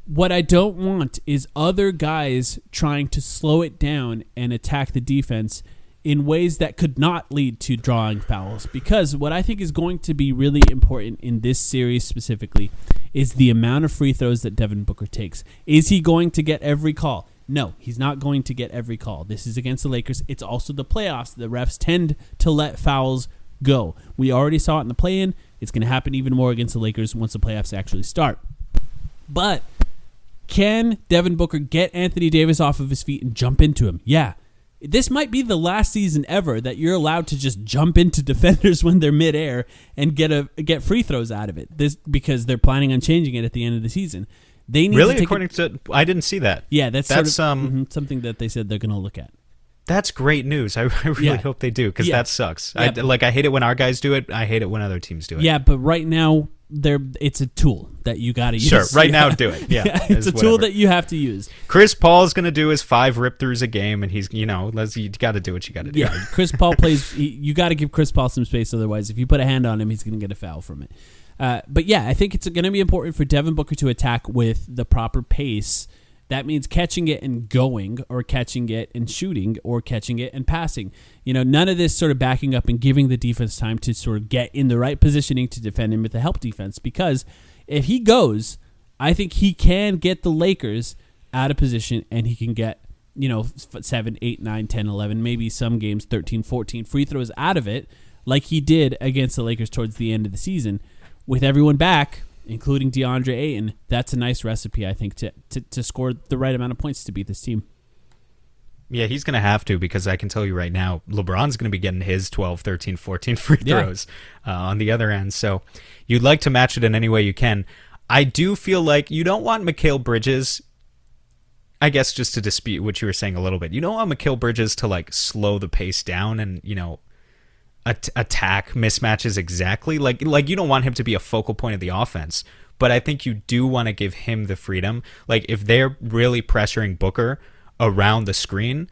what I don't want is other guys trying to slow it down and attack the defense in ways that could not lead to drawing fouls. Because what I think is going to be really important in this series specifically is the amount of free throws that Devin Booker takes. Is he going to get every call? No, he's not going to get every call. This is against the Lakers. It's also the playoffs. The refs tend to let fouls go. We already saw it in the play-in. It's going to happen even more against the Lakers once the playoffs actually start. But can Devin Booker get Anthony Davis off of his feet and jump into him? Yeah. This might be the last season ever that you're allowed to just jump into defenders when they're midair and get free throws out of it. This because they're planning on changing it at the end of the season. They need really, to take according to I didn't see that. Yeah, that's sort of, something that they said they're going to look at. That's great news. I really hope they do, because that sucks. Yeah. I hate it when our guys do it. I hate it when other teams do it. Yeah, but right now it's a tool that you got to use. Sure, right now do it. Yeah, it's a tool that you have to use. Chris Paul's going to do his 5 rip-throughs a game, and he's, you got to do what you got to do. Yeah, Chris Paul plays. You got to give Chris Paul some space, otherwise, if you put a hand on him, he's going to get a foul from it. But yeah, I think it's going to be important for Devin Booker to attack with the proper pace. That means catching it and going, or catching it and shooting, or catching it and passing. None of this sort of backing up and giving the defense time to sort of get in the right positioning to defend him with the help defense. Because if he goes, I think he can get the Lakers out of position, and he can get, 7, 8, 9, 10, 11, maybe some games 13, 14 free throws out of it, like he did against the Lakers towards the end of the season. With everyone back, including DeAndre Ayton, that's a nice recipe, I think, to score the right amount of points to beat this team. Yeah, he's going to have to, because I can tell you right now, LeBron's going to be getting his 12, 13, 14 free throws on the other end. So you'd like to match it in any way you can. I do feel like you don't want Mikal Bridges, I guess, just to dispute what you were saying a little bit. You don't want Mikal Bridges to slow the pace down and, attack mismatches exactly. Like you don't want him to be a focal point of the offense, but I think you do want to give him the freedom. Like, if they're really pressuring Booker around the screen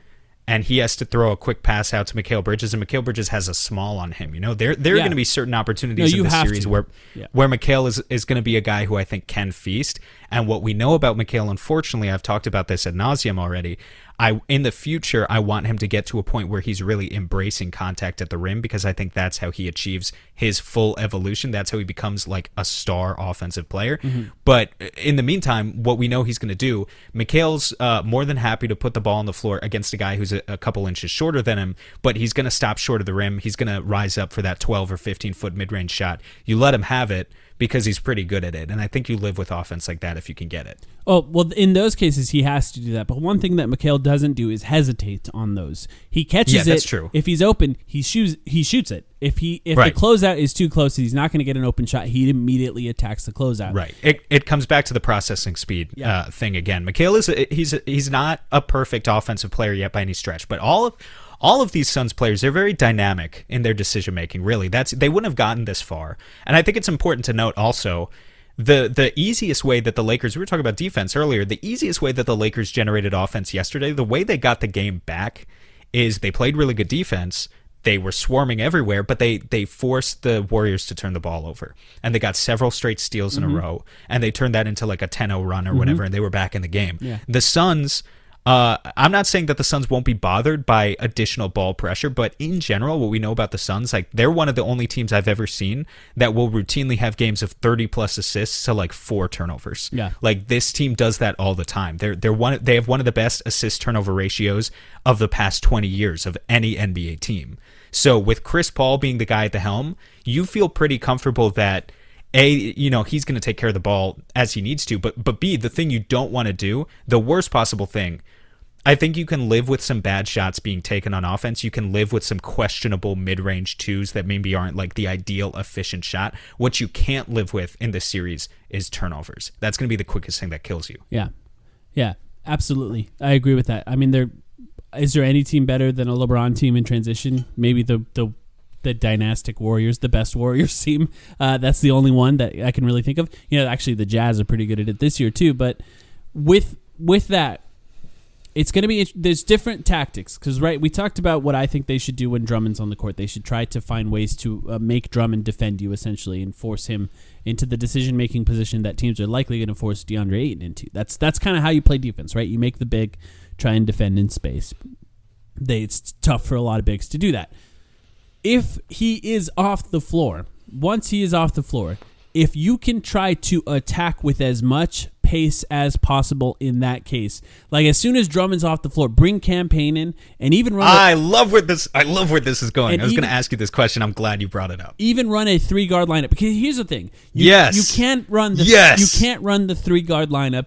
and he has to throw a quick pass out to Mikal Bridges, and Mikal Bridges has a small on him, there are going to be certain opportunities in the series where Mikal is going to be a guy who I think can feast. And what we know about Mikal, unfortunately, I've talked about this ad nauseum already, in the future, I want him to get to a point where he's really embracing contact at the rim, because I think that's how he achieves his full evolution. That's how he becomes like a star offensive player. Mm-hmm. But in the meantime, what we know he's going to do, Mikal's more than happy to put the ball on the floor against a guy who's a couple inches shorter than him, but he's going to stop short of the rim. He's going to rise up for that 12 or 15-foot mid-range shot. You let him have it, because he's pretty good at it. And I think you live with offense like that if you can get it. Oh, well, in those cases, he has to do that. But one thing that Mikal doesn't do is hesitate on those. He catches it. That's true. If he's open, he shoots it. If the closeout is too close, he's not going to get an open shot. He immediately attacks the closeout. Right. It comes back to the processing speed thing again. Mikal he's not a perfect offensive player yet by any stretch, but all of these Suns players, they're very dynamic in their decision-making, really. They wouldn't have gotten this far. And I think it's important to note also, the easiest way that the Lakers, we were talking about defense earlier, the easiest way that the Lakers generated offense yesterday, the way they got the game back, is they played really good defense. They were swarming everywhere, but they forced the Warriors to turn the ball over. And they got several straight steals in a row, and they turned that into like a 10-0 run or whatever, and they were back in the game. Yeah. The Suns... I'm not saying that the Suns won't be bothered by additional ball pressure, but in general, what we know about the Suns, like, they're one of the only teams I've ever seen that will routinely have games of 30-plus assists to like 4 turnovers. Yeah. Like, this team does that all the time. They have one of the best assist-turnover ratios of the past 20 years of any NBA team. So with Chris Paul being the guy at the helm, you feel pretty comfortable that he's going to take care of the ball as he needs to, but B, the thing you don't want to do, the worst possible thing, I think you can live with some bad shots being taken on offense. You can live with some questionable mid-range twos that maybe aren't like the ideal efficient shot. What you can't live with in this series is turnovers. That's going to be the quickest thing that kills you. Yeah, absolutely. I agree with that. I mean, is there any team better than a LeBron team in transition? Maybe the dynastic Warriors, the best Warriors team. That's the only one that I can really think of. Actually, the Jazz are pretty good at it this year too. But with that, it's going to be, there's different tactics, because we talked about what I think they should do when Drummond's on the court. They should try to find ways to make Drummond defend you, essentially, and force him into the decision-making position that teams are likely going to force DeAndre Ayton into. That's kind of how you play defense, right? You make the big try and defend in space. It's tough for a lot of bigs to do that. If he is off the floor, once he is off the floor, if you can try to attack with as much pace as possible in that case, like as soon as Drummond's off the floor, bring campaign in and even run. I love where this is going. I was going to ask you this question. I'm glad you brought it up. Even run a 3-guard lineup, because here's the thing. You can't run the 3-guard lineup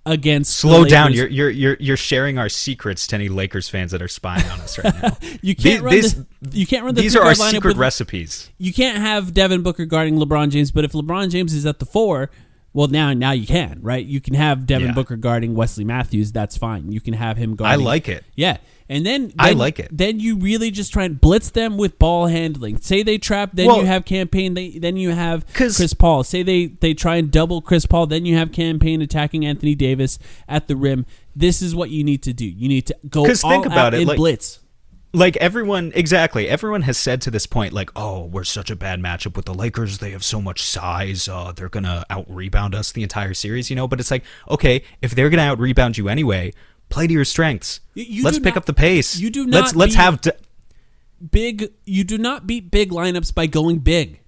against. Slow down. You're sharing our secrets to any Lakers fans that are spying on us right now. You can't run the These are our secret recipes. You can't have Devin Booker guarding LeBron James, but if LeBron James is at the 4, Well, now you can, right? You can have Devin Yeah. Booker guarding Wesley Matthews. That's fine. You can have him guarding. I like it. Yeah. And then I like it. Then you really just try and blitz them with ball handling. Say they trap, then you have Campaign. Then you have Chris Paul. Say they try and double Chris Paul, then you have Campaign attacking Anthony Davis at the rim. This is what you need to do. You need to go all think about out it, and blitz. Like everyone has said to this point, like, oh, we're such a bad matchup with the Lakers. They have so much size. They're going to out-rebound us the entire series, But it's like, okay, if they're going to out-rebound you anyway, play to your strengths. Let's pick up the pace. You do not let's have big. You do not beat big lineups by going big.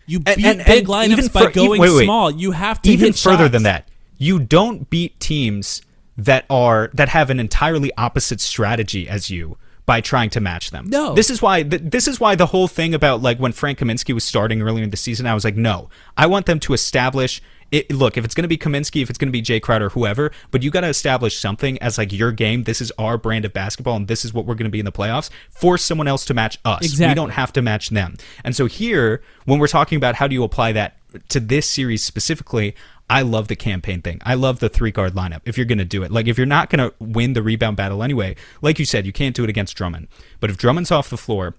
You beat big and lineups by going small. You have to even hit further shots. than that. You don't beat teams that have an entirely opposite strategy as you by trying to match them. No. This is why the whole thing about like when Frank Kaminsky was starting earlier in the season, I was like, no, I want them to establish it. Look, if it's going to be Kaminsky, if it's going to be Jay Crowder, whoever, but you got to establish something as like your game. This is our brand of basketball, and this is what we're going to be in the playoffs. Force someone else to match us. Exactly. We don't have to match them. And so here, when we're talking about how do you apply that to this series specifically, I love the Campaign thing. I love the 3-guard lineup if you're going to do it. Like, if you're not going to win the rebound battle anyway, like you said, you can't do it against Drummond. But if Drummond's off the floor,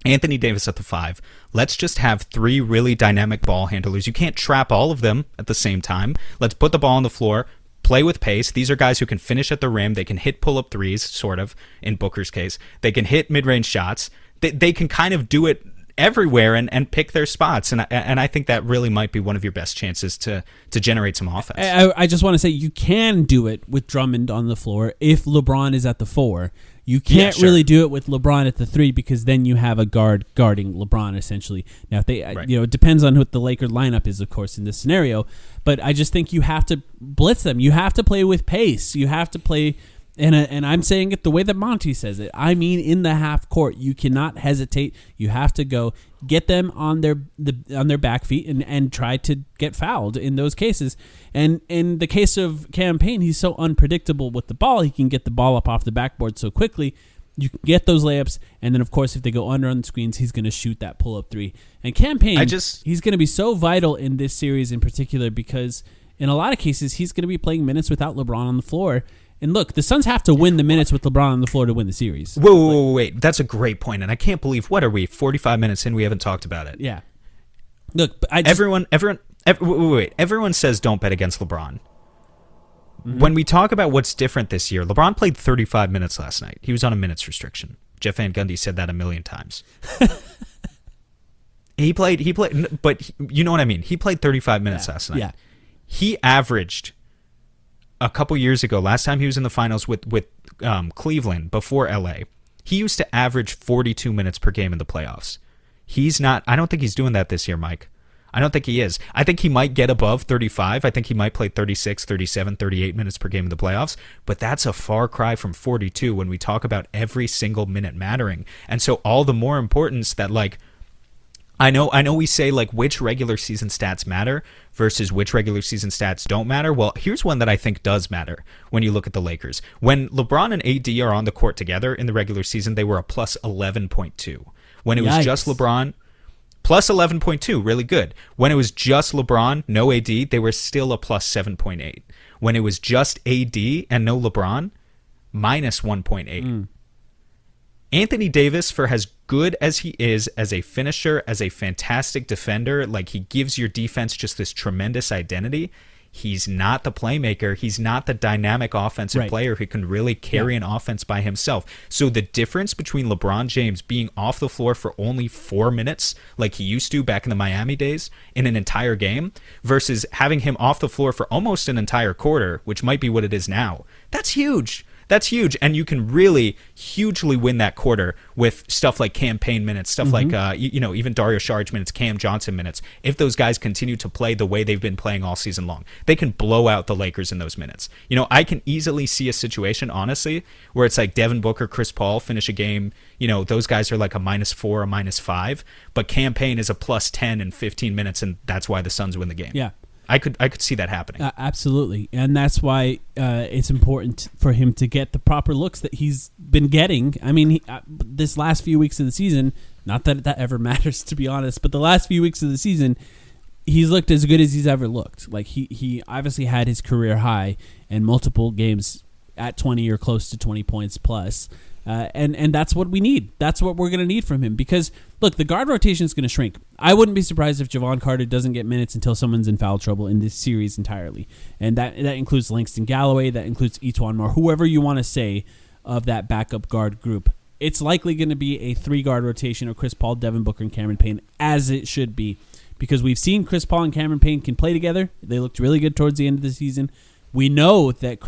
Anthony Davis at the 5, let's just have 3 really dynamic ball handlers. You can't trap all of them at the same time. Let's put the ball on the floor, play with pace. These are guys who can finish at the rim. They can hit pull-up threes, sort of, in Booker's case. They can hit mid-range shots. They can kind of do it everywhere and pick their spots, and I think that really might be one of your best chances to generate some offense. I just want to say you can do it with Drummond on the floor if LeBron is at the 4. You can't really do it with LeBron at the 3 because then you have a guard guarding LeBron essentially. Now, if they, it depends on what the Lakers lineup is, of course, in this scenario. But I just think you have to blitz them. You have to play with pace. You have to play. And I'm saying it the way that Monty says it. I mean, in the half court, you cannot hesitate. You have to go get them on their back feet and try to get fouled in those cases. And in the case of Campaign, he's so unpredictable with the ball. He can get the ball up off the backboard so quickly. You can get those layups, and then of course, if they go under on the screens, he's going to shoot that pull-up 3. And Campaign, he's going to be so vital in this series in particular because in a lot of cases, he's going to be playing minutes without LeBron on the floor. And look, the Suns have to win the minutes with LeBron on the floor to win the series. Wait. That's a great point, and I can't believe, what are we, 45 minutes in, we haven't talked about it. Yeah. Look, but everyone says don't bet against LeBron. Mm-hmm. When we talk about what's different this year, LeBron played 35 minutes last night. He was on a minutes restriction. Jeff Van Gundy said that 1,000,000 times. He played, but you know what I mean. He played 35 minutes last night. Yeah. He averaged a couple years ago, last time he was in the finals with Cleveland before LA, he used to average 42 minutes per game in the playoffs. I don't think he's doing that this year, Mike. I don't think he is. I think he might get above 35. I think he might play 36, 37, 38 minutes per game in the playoffs, but that's a far cry from 42 when we talk about every single minute mattering. And so all the more importance that, like, I know we say like which regular season stats matter versus which regular season stats don't matter. Well, here's one that I think does matter when you look at the Lakers. When LeBron and AD are on the court together in the regular season, they were a plus 11.2. When it was just LeBron, plus 11.2, really good. When it was just LeBron, no AD, they were still a plus 7.8. When it was just AD and no LeBron, minus 1.8. Anthony Davis, for as good as he is as a finisher, as a fantastic defender, like he gives your defense just this tremendous identity, he's not the playmaker. He's not the dynamic offensive player who can really carry an offense by himself. So the difference between LeBron James being off the floor for only 4 minutes, like he used to back in the Miami days, in an entire game, versus having him off the floor for almost an entire quarter, which might be what it is now, that's huge. That's huge, and you can really hugely win that quarter with stuff like Campaign minutes, stuff like even Dario Saric minutes, Cam Johnson minutes. If those guys continue to play the way they've been playing all season long, they can blow out the Lakers in those minutes. You know, I can easily see a situation, honestly, where it's like Devin Booker, Chris Paul finish a game. You know, those guys are like a -4, a -5, but Campaign is a +10 in 15 minutes, and that's why the Suns win the game. Yeah. I could see that happening. Absolutely, and that's why it's important for him to get the proper looks that he's been getting. I mean, this last few weeks of the season, not that that ever matters, to be honest, but the last few weeks of the season, he's looked as good as he's ever looked. Like he obviously had his career high in multiple games at 20 or close to 20 points plus. And that's what we need. That's what we're going to need from him because, look, the guard rotation is going to shrink. I wouldn't be surprised if Javon Carter doesn't get minutes until someone's in foul trouble in this series entirely. And that includes Langston Galloway, that includes Etuan Moore, whoever you want to say of that backup guard group. It's likely going to be a 3-guard rotation of Chris Paul, Devin Booker, and Cameron Payne, as it should be, because we've seen Chris Paul and Cameron Payne can play together. They looked really good towards the end of the season. We know that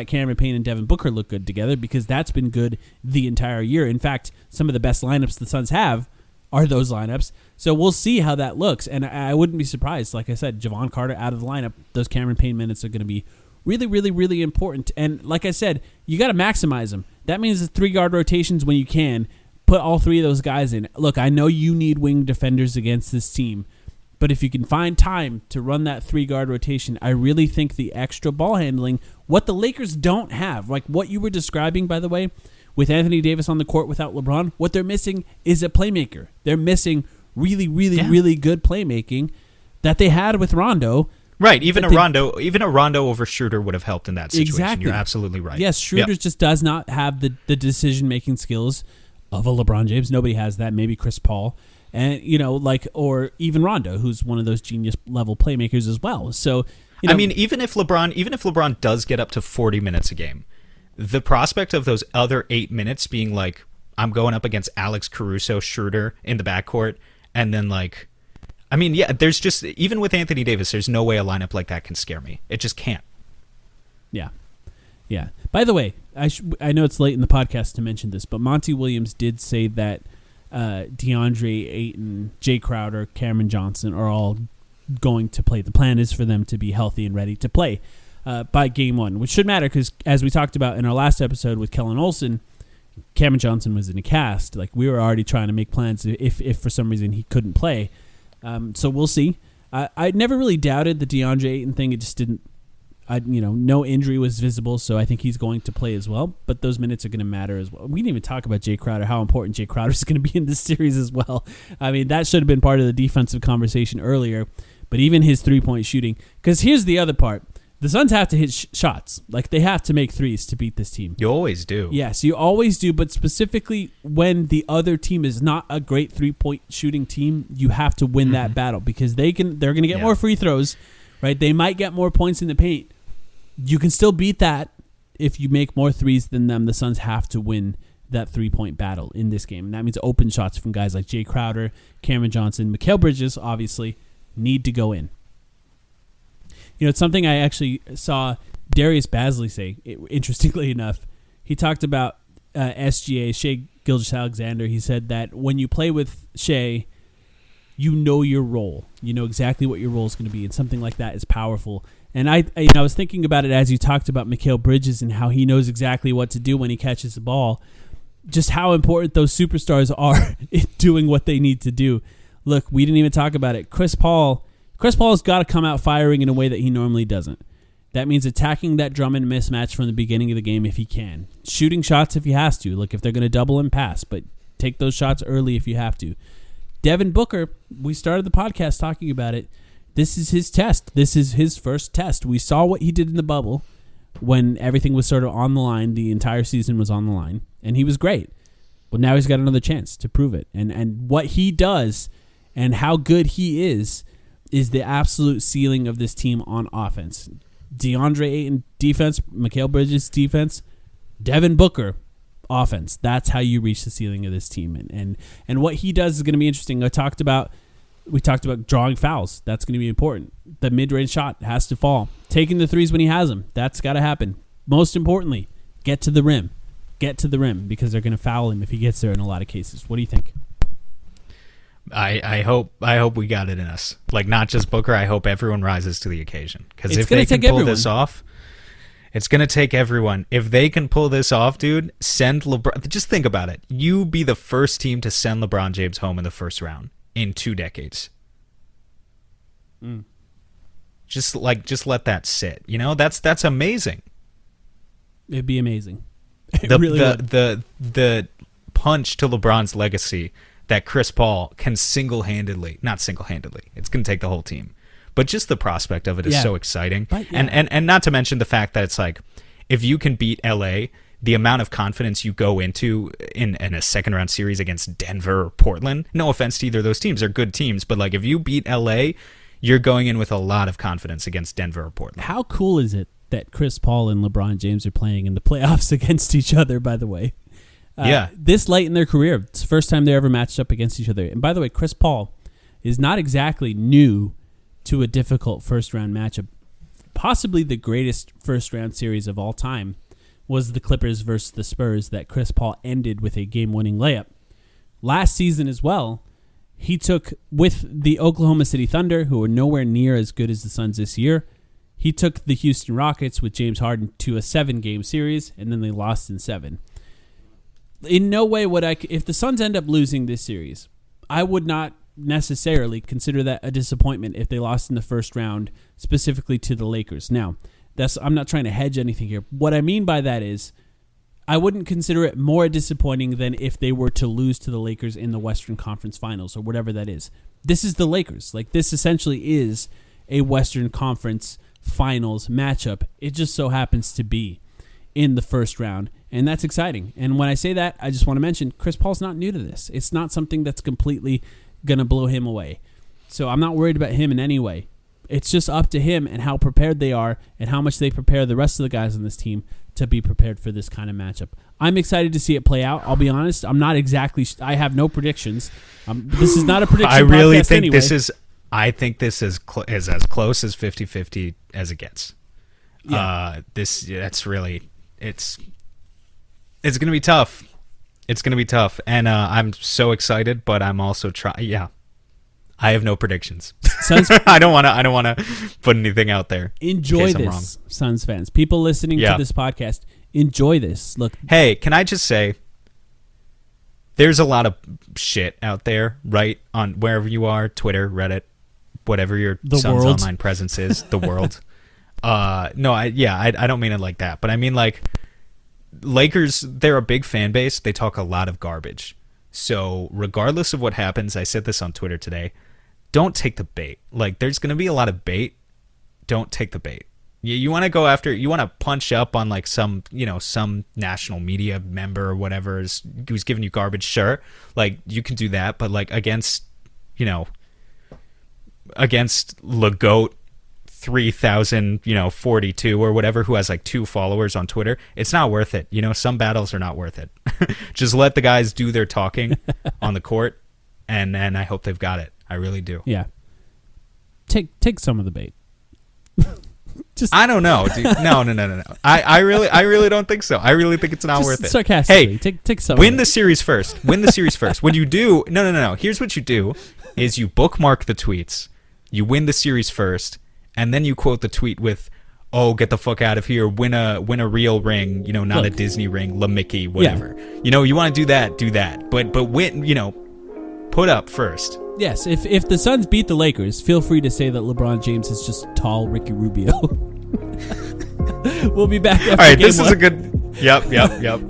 Cameron Payne and Devin Booker look good together because that's been good the entire year. In fact, some of the best lineups the Suns have are those lineups. So we'll see how that looks. And I wouldn't be surprised, like I said, Javon Carter out of the lineup, those Cameron Payne minutes are going to be really, really, really important. And like I said, you got to maximize them. That means the 3-guard rotations when you can. Put all 3 of those guys in. Look, I know you need wing defenders against this team. But if you can find time to run that 3-guard rotation, I really think the extra ball handling, what the Lakers don't have, like what you were describing, by the way, with Anthony Davis on the court without LeBron, what they're missing is a playmaker. They're missing really, really, really good playmaking that they had with Rondo. Right, even a Rondo over Schroeder would have helped in that situation. Exactly. You're absolutely right. Yes, Schroeder just does not have the decision-making skills of a LeBron James. Nobody has that. Maybe Chris Paul. And, or even Rondo, who's one of those genius level playmakers as well. So, I mean, even if LeBron does get up to 40 minutes a game, the prospect of those other 8 minutes being like, I'm going up against Alex Caruso, Schroeder in the backcourt, and then there's just, even with Anthony Davis, there's no way a lineup like that can scare me. It just can't. Yeah. Yeah. By the way, I know it's late in the podcast to mention this, but Monty Williams did say that DeAndre Ayton, Jay Crowder, Cameron Johnson are all going to play. The plan is for them to be healthy and ready to play by game 1, which should matter because, as we talked about in our last episode with Kellen Olson, Cameron Johnson was in a cast. Like, we were already trying to make plans if for some reason he couldn't play. So we'll see. I never really doubted the DeAndre Ayton thing. It just didn't. No injury was visible, so I think he's going to play as well. But those minutes are going to matter as well. We didn't even talk about Jay Crowder, how important Jay Crowder is going to be in this series as well. I mean, that should have been part of the defensive conversation earlier. But even his 3-point shooting, because here's the other part. The Suns have to hit shots. Like, they have to make threes to beat this team. You always do. Yes, you always do. But specifically when the other team is not a great 3-point shooting team, you have to win that battle because they're going to get more free throws, right? They might get more points in the paint. You can still beat that if you make more threes than them. The Suns have to win that 3-point battle in this game. And that means open shots from guys like Jay Crowder, Cameron Johnson, Mikal Bridges, obviously, need to go in. It's something I actually saw Darius Bazley say, interestingly enough. He talked about SGA, Shai Gilgeous-Alexander. He said that when you play with Shai, you know your role. You know exactly what your role is going to be, and something like that is powerful. And I was thinking about it as you talked about Mikal Bridges and how he knows exactly what to do when he catches the ball. Just how important those superstars are in doing what they need to do. Look, we didn't even talk about it. Chris Paul's got to come out firing in a way that he normally doesn't. That means attacking that Drummond mismatch from the beginning of the game if he can. Shooting shots if he has to. Look, if they're going to double and pass, but take those shots early if you have to. Devin Booker, we started the podcast talking about it. This is his test. This is his first test. We saw what he did in the bubble when everything was sort of on the line. The entire season was on the line, and he was great. But now he's got another chance to prove it. And what he does and how good he is the absolute ceiling of this team on offense. DeAndre Ayton defense, Mikal Bridges defense, Devin Booker offense. That's how you reach the ceiling of this team. And what he does is going to be interesting. We talked about drawing fouls. That's going to be important. The mid-range shot has to fall. Taking the threes when he has them. That's got to happen. Most importantly, get to the rim. Get to the rim because they're going to foul him if he gets there in a lot of cases. What do you think? I hope we got it in us. Like, not just Booker. I hope everyone rises to the occasion. Because if they can pull this off, it's going to take everyone. If they can pull this off, dude, send LeBron. Just think about it. You be the first team to send LeBron James home in the first round in 2 decades. Just let that sit. That's amazing. It'd be amazing. The punch to LeBron's legacy that Chris Paul can not single-handedly, it's going to take the whole team. But just the prospect of it is so exciting. But, and not to mention the fact that it's like, if you can beat LA, the amount of confidence you go into in a second-round series against Denver or Portland, no offense to either of those teams, they're good teams, but like if you beat LA, you're going in with a lot of confidence against Denver or Portland. How cool is it that Chris Paul and LeBron James are playing in the playoffs against each other, by the way? This late in their career, it's the first time they ever matched up against each other. And by the way, Chris Paul is not exactly new to a difficult first-round matchup. Possibly the greatest first-round series of all time was the Clippers versus the Spurs that Chris Paul ended with a game-winning layup. Last season as well, he took, with the Oklahoma City Thunder, who are nowhere near as good as the Suns this year, he took the Houston Rockets with James Harden to a 7-game series, and then they lost in 7. In no way would if the Suns end up losing this series, I would not necessarily consider that a disappointment if they lost in the first round, specifically to the Lakers. Now, I'm not trying to hedge anything here. What I mean by that is, I wouldn't consider it more disappointing than if they were to lose to the Lakers in the Western Conference Finals or whatever that is. This is the Lakers. Like, this essentially is a Western Conference Finals matchup. It just so happens to be in the first round, and that's exciting. And when I say that, I just want to mention Chris Paul's not new to this. It's not something that's completely going to blow him away. So I'm not worried about him in any way. It's just up to him and how prepared they are and how much they prepare the rest of the guys on this team to be prepared for this kind of matchup. I'm excited to see it play out. I'll be honest. I'm not exactly. I have no predictions. This is not a prediction. I really think anyway. I think this is as close as 50-50 as it gets. Yeah. That's really it's going to be tough. It's going to be tough, and I'm so excited, but I'm also trying. Yeah, I have no predictions. I don't want to put anything out there. Enjoy this, Suns fans. People listening to this podcast, enjoy this. Look, hey, can I just say, there's a lot of shit out there, right? On wherever you are, Twitter, Reddit, whatever your Suns online presence is, the world. I don't mean it like that, but I mean like Lakers, they're a big fan base. They talk a lot of garbage. So regardless of what happens, I said this on Twitter today, don't take the bait. Like, there's going to be a lot of bait. Don't take the bait. You want to go after, you want to punch up on like some national media member or whatever who's giving you garbage. Sure. Like, you can do that, but like against Legoat 3042 or whatever, who has like 2 followers on Twitter, it's not worth it. Some battles are not worth it. Just let the guys do their talking on the court, and I hope they've got it. I really do. Yeah. Take some of the bait. I don't know, dude. No. I really don't think so. I really think it's not worth it. Sarcastically, hey, take some. Win the series first. Win the series first. When you do, no. Here's what you do: is you bookmark the tweets, you win the series first, and then you quote the tweet with, "Oh, get the fuck out of here! Win a real ring. Not a Disney ring, La Mickey, whatever. Yeah. You want to do that. But win. Put up first." Yes, if the Suns beat the Lakers, feel free to say that LeBron James is just tall Ricky Rubio. We'll be back after All right, game this 1. is a good... Yep.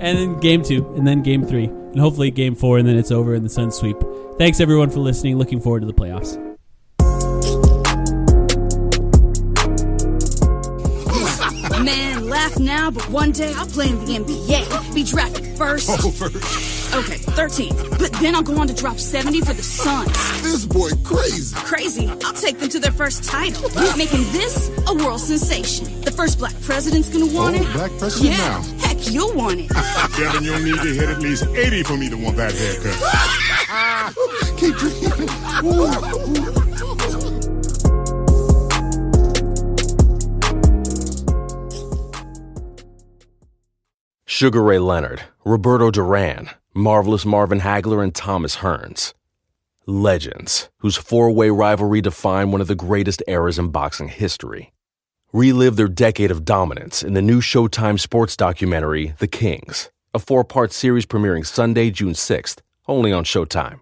And then game 2, and then game 3, and hopefully game 4, and then it's over and the Suns sweep. Thanks, everyone, for listening. Looking forward to the playoffs. Man, laugh now, but one day I'll play in the NBA. Be drafted first. Okay, 13. But then I'll go on to drop 70 for the Suns. This boy crazy. Crazy? I'll take them to their first title, making this a world sensation. The first black president's gonna want it. Black president now? Heck, you'll want it. Kevin, you'll need to hit at least 80 for me to want that haircut. Keep dreaming. Sugar Ray Leonard, Roberto Duran, Marvelous Marvin Hagler, and Thomas Hearns. Legends, whose 4-way rivalry defined one of the greatest eras in boxing history. Relive their decade of dominance in the new Showtime sports documentary, The Kings, a 4-part series premiering Sunday, June 6th, only on Showtime.